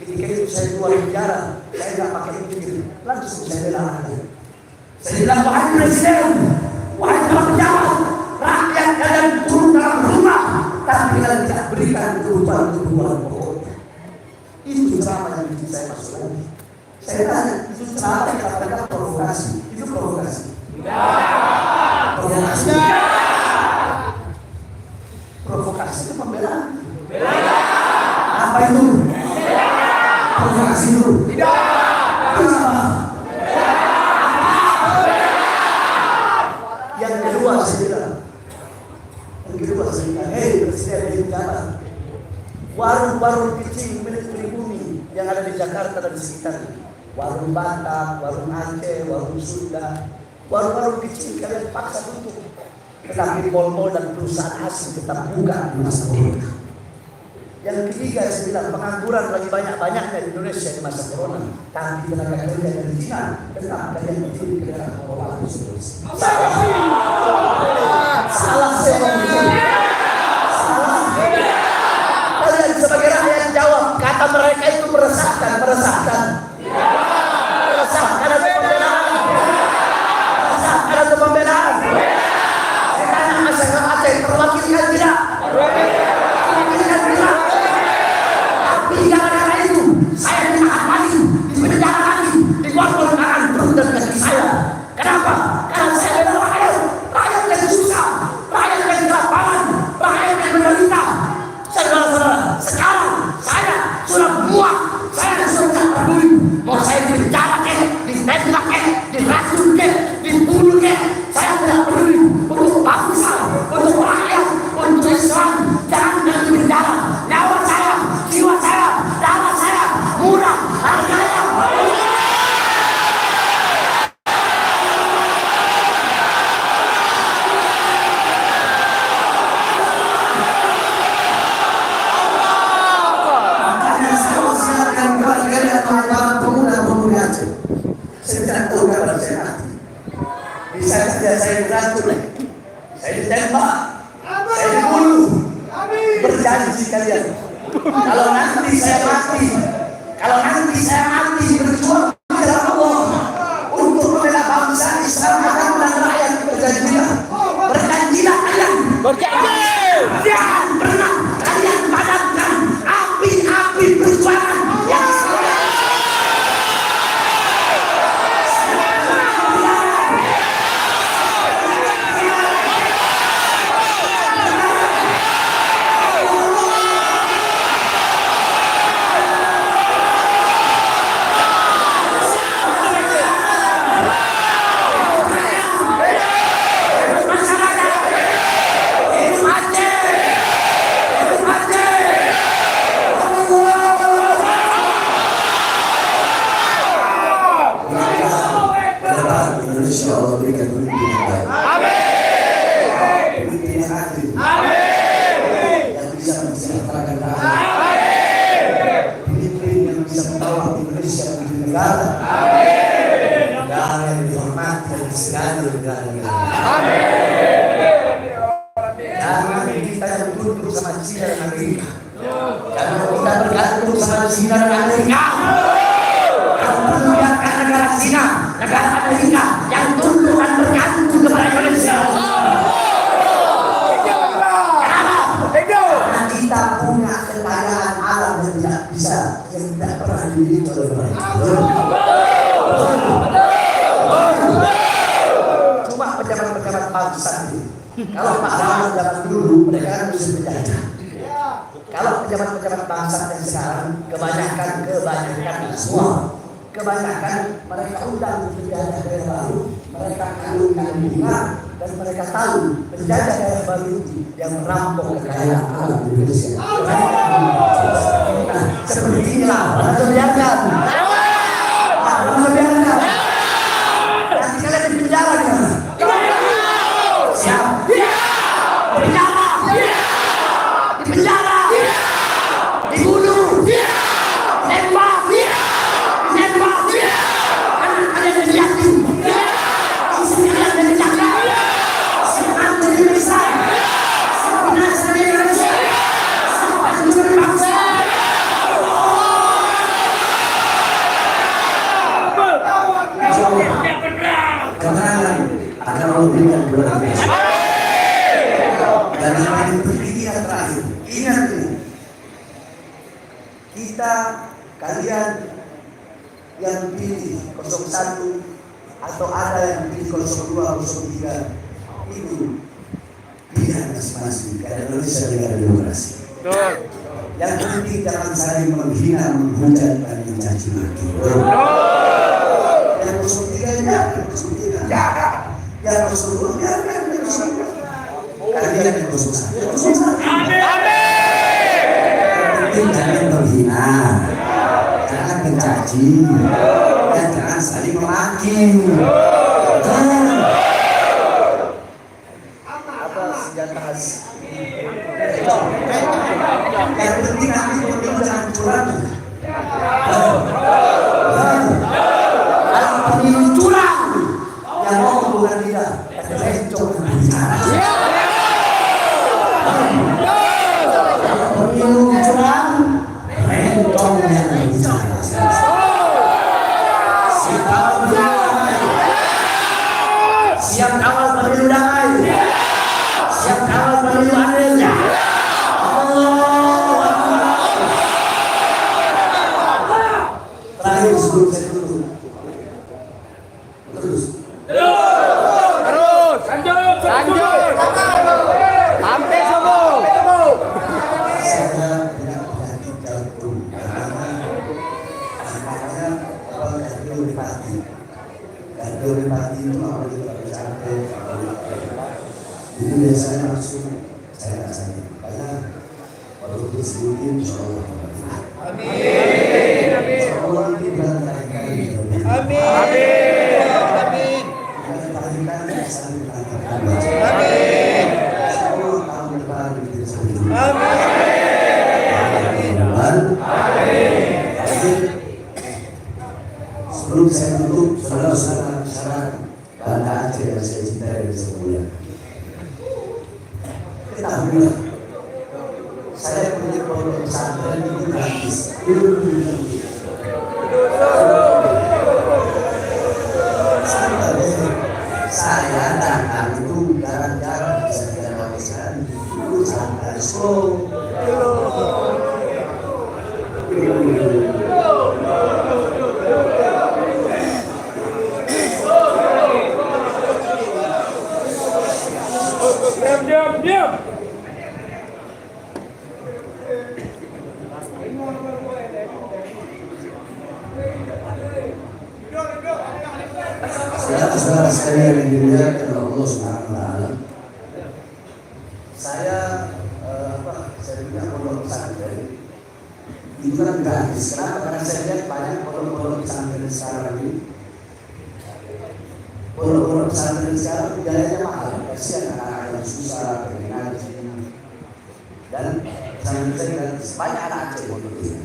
Ketika itu saya keluar penjara, saya tidak pakai mikir, langsung saya bela rakyat. Saya bilang, wahai Presiden, wahai para pejabat, rakyat kalian turun dalam rumah, tapi kalian tidak berikan kebutuhan pokoknya. Itu ceramah yang bikin saya masuk lagi. Saya tanya, itu ceramah yang katakan provokasi. Itu provokasi. Provokasi. Provokasi itu pembelaan. Apa itu? Provokasi itu. Kenapa? Yang kedua saya bilang, hei Presiden di Jakarta, warung-warung kecil milik pribumi yang ada di Jakarta dan di sekitarnya, warung Batak, warung Aceh, warung Sunda, warung-warung kecil kalian paksa tutup, tetapi mall-mall dan perusahaan asing tetap buka di masa corona. Yang ketiga saya bilang, pengangguran lagi banyak-banyaknya di Indonesia di masa corona, tapi tenaga kerja dari Cina tetap kalian mencuri ke daerah Papua. Salah saya ngomong. Salah. Kalian sebagai rakyat jawab, kata mereka itu meresahkan. Meresahkan atau pembelaan? Meresahkan atau pembelaan? Saya tanya masyarakat Aceh, terwakilkan tidak? Terwakilkan tidak? Tapi gara-gara itu, saya ditahan lagi, dipenjara lagi, diborgol tangan perut dan kaki saya. Kenapa? Karena saya adalah rakyat yang susah, rakyat yang di lapangan, saya diracun, saya ditembak, saya dibunuh. Berjanji kalian, kalau nanti saya mati berjuang di jalan Allah untuk membela bangsa Islam dan rakyat berjanjilah. Berjanjilah kalian. Jangan pernah kalian padamkan api-api perjuangan yang Insya Allah berikan pemimpin yang baik. Pemimpin yang adil. Yang bisa mensejahterakan rakyat. Pemimpin yang bisa membawa Indonesia menjadi negara. Negara yang dihormati dan disegani negara-negara. Jangan kita bergantung sama China dan Amerika. Jangan kita bergantung sama China dan Amerika. Membiarkan negara China, negara Amerika yang tunduk dan bergantung kepada Indonesia. Karena kita punya kekayaan alam yang tidak pernah dimiliki oleh mereka. Cuma pejabat-pejabat bangsa ini. Kalau Pak Harto zaman dulu mereka kan bisa menjajah. Kalau pejabat-pejabat bangsa yang sekarang kebanyakan semua. Kebanyakan mereka undang penjajah daerah baru, mereka kalungkan bunga dan mereka tahu penjajah daerah baru itu yang merampok kekayaan alam Indonesia. Seperti inilah, membiarkan. Nanti kalian di penjara kan? Siap? Penjara, di penjara, dibunuh, tembak. Kemenangan akan memberikan bulan biasa. Dan yang paling penting yang terakhir, ingat ini, kita kalian yang pilih 01 atau ada yang pilih 02, 03 itu pilihan masing-masing karena Indonesia negara demokrasi. Yang penting jangan saling menghina, menghujat dan mencaci maki. Yang 03 jangan, yang 02 jangan, kalian yang 01. Yang penting jangan menghina, jangan mencaci, dan jangan saling memaki. Apa senjata khas? Yang penting nanti pemilu jangan curang. Kalau pemilu curang, yang mau bukan dia, tapi rencong dan bicara. Kalau pemilu curang, rencong yang bicara. Siap kawal pemilu damai, siap kawal pemilu adil. Terakhir sebelum saya tutup, terus lanjut sampai subuh. Saya tidak penyakit jantung karena kardiopati. Kardiopati itu apa juga sampai. Jadi biasanya langsung saya rasain. Karena waktu disebutkan insyaallah. Amin. Allah ini berantakan kami. Amin. Amin. Amin. Sebelum saya tutup, saudara-saudara Banda Aceh yang saya cintai dan saya ketahuilah, saya punya pondok pesantren itu gratis. Saya datang itu jarang-jarang bisa dilakukan itu sangat slow. Diam. Saudara sekalian yang dimuliakan Allah Subhanahu wa taala. Saya punya pondok pesantren. Itu kan gratis. Kenapa? Karena saya lihat banyak pondok-pondok pesantren sekarang ini. Pondok-pondok pesantren sekarang biayanya mahal. Kasihan anak-anak yang susah, pengen dan pesantren saya gratis. Banyak anak Aceh pondok ini.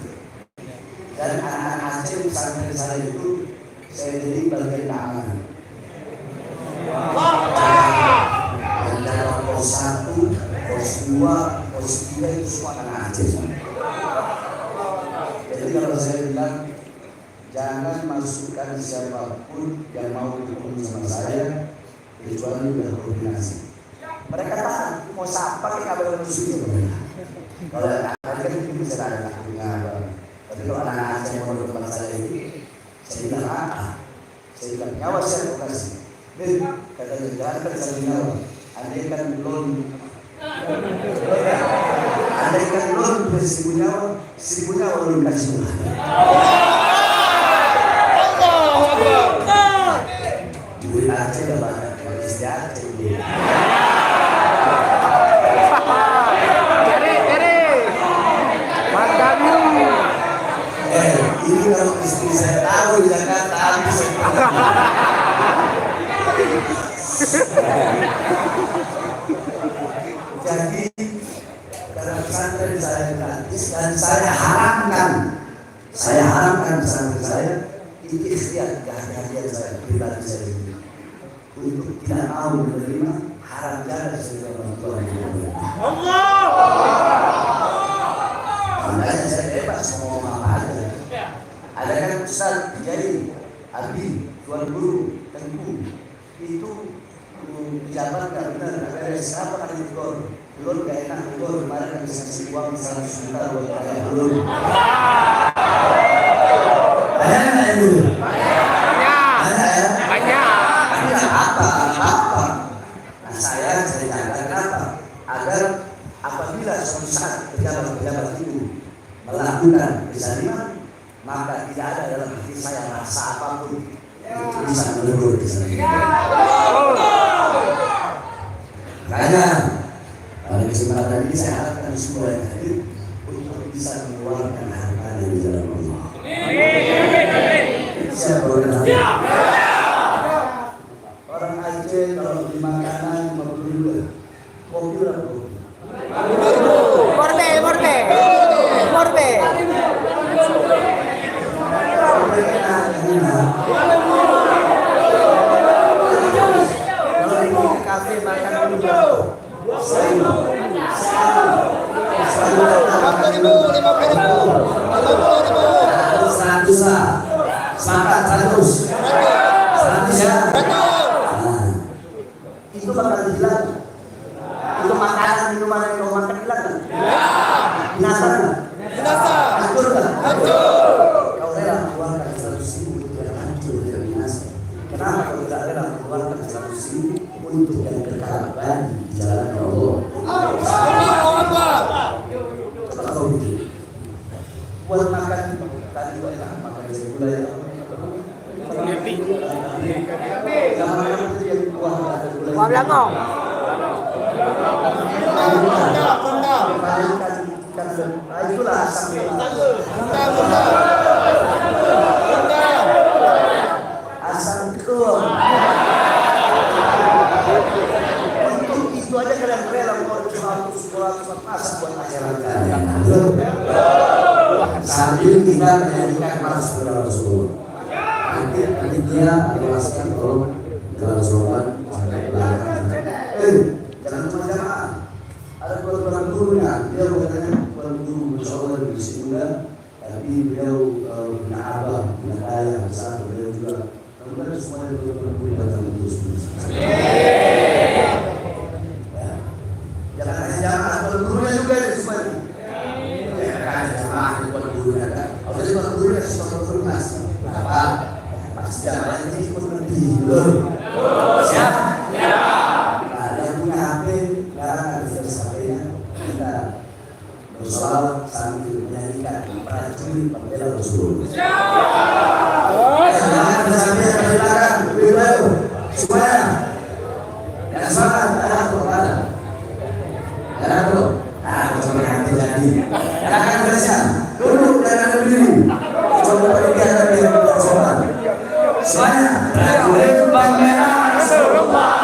Dan anak-anak Aceh pesantren saya itu saya jadi bagian keamanan. Dan dalam pos 1, pos 2, pos 3 itu semua anak Aceh. Jadi kalau saya bilang jangan masukkan siapapun yang mau bertemu sama saya kecuali sudah koordinasi. Mereka tahan mau siapa yang kabar musuhnya mereka. Kalau anak kan itu bisa ada punya. Tapi kalau anak Aceh yang mau bertemu saya itu, saya bilang apa? Saya bilang nyawa saya kasih. Dan katanya jangan terjadi nyawa. Andaikan belum berseribu nyawa belum kasih. Duit Aceh udah banyak, manis Aceh. Ini kalau istri saya tahu di Jakarta habis. Jadi karena pesantren saya gratis dan saya haramkan pesantren saya itu ikhtiar kehadiran saya pribadi saya ini untuk tidak mau menerima haram jalan sebagai orang tua yang Allah. Makanya saya bebas mau ngomong apa aja. Ada kan Ustaz jadi Abi, Tuan Guru, Tengku itu pejabat nggak benar, ada siapa kan itu belum gak enak itu kemarin kan bisa kasih uang 100 juta buat kalian belum. Ada nggak yang dulu? Banyak. Apa? Nah saya ceritakan kenapa? Agar apabila suatu saat pejabat itu melakukan kezaliman, maka tidak ada dalam hati saya rasa apapun itu bisa menegur kezaliman. Makanya pada kesempatan ini saya harapkan semua yang hadir untuk bisa mengeluarkan harta dari jalan Allah. Siapa orang Aceh kalau beli makanan $50, kopi berapa? Morbe. Kalau di kafe makan dulu. 100 lah. Sepakat 100 ya. Itu bakal hilang. Itu makanan minuman yang kau makan hilang kan? Binasa. Hancur kan? Kau rela mengeluarkan 100.000 untuk yang hancur dan binasa. Kenapa kau tidak rela mengeluarkan 100.000 untuk yang kekal abadi di jalan Allah? Coba kau pikir. Buat makan tadi enak makan dari gulai. Wah belakang. Itulah asam. Asam keluar. Untuk itu aja kalian rela mau 100 masa buat masyarakat. Sambil kita menyanyikan Rasulullah. Nanti dia jelaskan tolong dalam sholat jangan cuma jamaah. Ada tuan gurunya, beliau katanya tuan guru Masya Allah di Sunda, tapi beliau punya abah, punya ayah besar, beliau juga. Kemudian semuanya tuan guru datang terus. Jangan hanya jamaah, tuan gurunya juga ada semuanya. Jangan jamaah tuan gurunya ada. Kalau tuan gurunya sesuatu berkelas, apa? Pasti jamaah ini ikut lebih dulu. Siap? Ya. Nah, yang punya HP, sekarang ada HP-nya, kita bersolat sambil menyanyikan prajurit pembela Rasul. Siap. Jangan bersambil di belakang, beliau semuanya. Dan semangat, ada Quran. Ada apa? Nah, coba hati jadi. Jangan bersiap, duduk dan ada berdiri. Coba pergi ada di bersolat. Semuanya, prajurit pembela Rasulullah.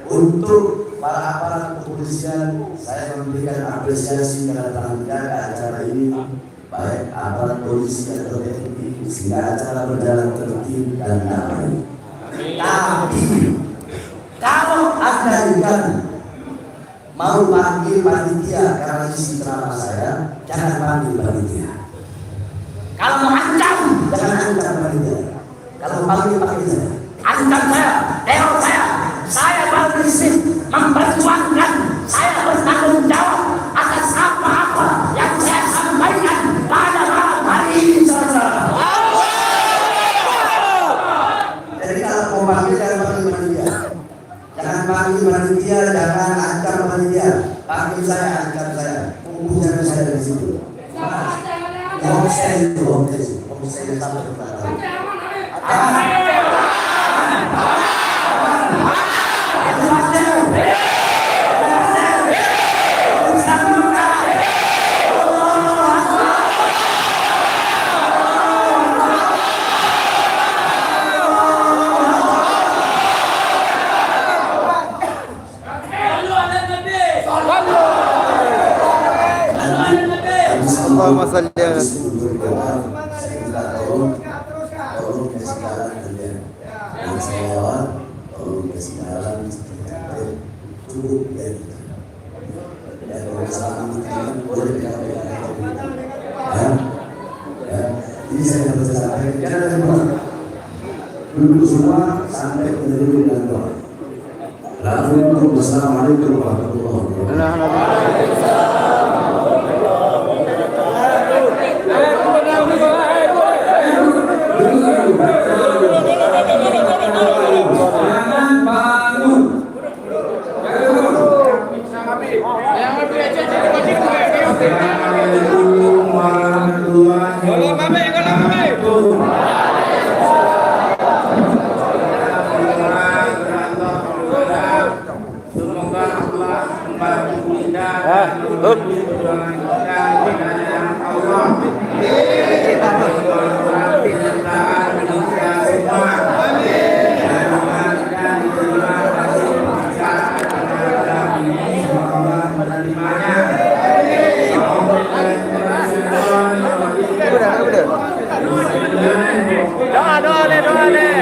Untuk para aparat kepolisian, saya memberikan apresiasi karena telah menjaga acara ini, baik aparat polisi atau TNI, sehingga acara berjalan tertib dan damai. Tapi kalau Anda juga mau panggil panitia karena isi ceramah saya, jangan panggil panitia. Kalau mau ancam, jangan ancam panitia. panggil saya. Ancam saya, teror saya berprinsip memperjuangkan, saya bertanggung jawab atas apa-apa yang saya sampaikan pada malam hari ini, saudara. Jadi kalau mau panggil jangan panggil panitia. Jangan panggil panitia, jangan ancam panitia. Panggil saya, ancam saya. Hubungan saya dari situ. Homestay itu, homestay sampai ke Allahumma salli ala tolong kasih jalan kalian. Dan saya tolong kasih jalan cukup ya. Dan kalau salah kalian boleh ya. Ini saya dapat sampaikan. Jangan lupa duduk semua sampai menerima dan doa. Assalamualaikum warahmatullahi wabarakatuh. Assalamualaikum warahmatullahi wabarakatuh. Semoga Allah membantu kita dan menuju perjuangan kita dengan Allah. Penyertaan kita semua. Dan diterima hasil pekerjaan ini. Semoga Allah menerimanya. Doa deh.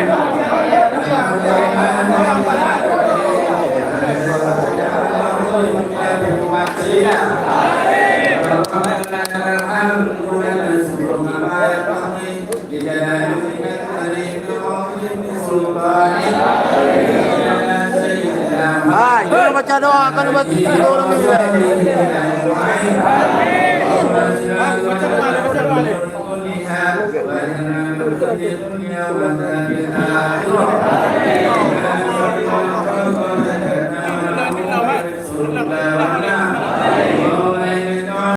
Kita baca doa akan buat orang ini.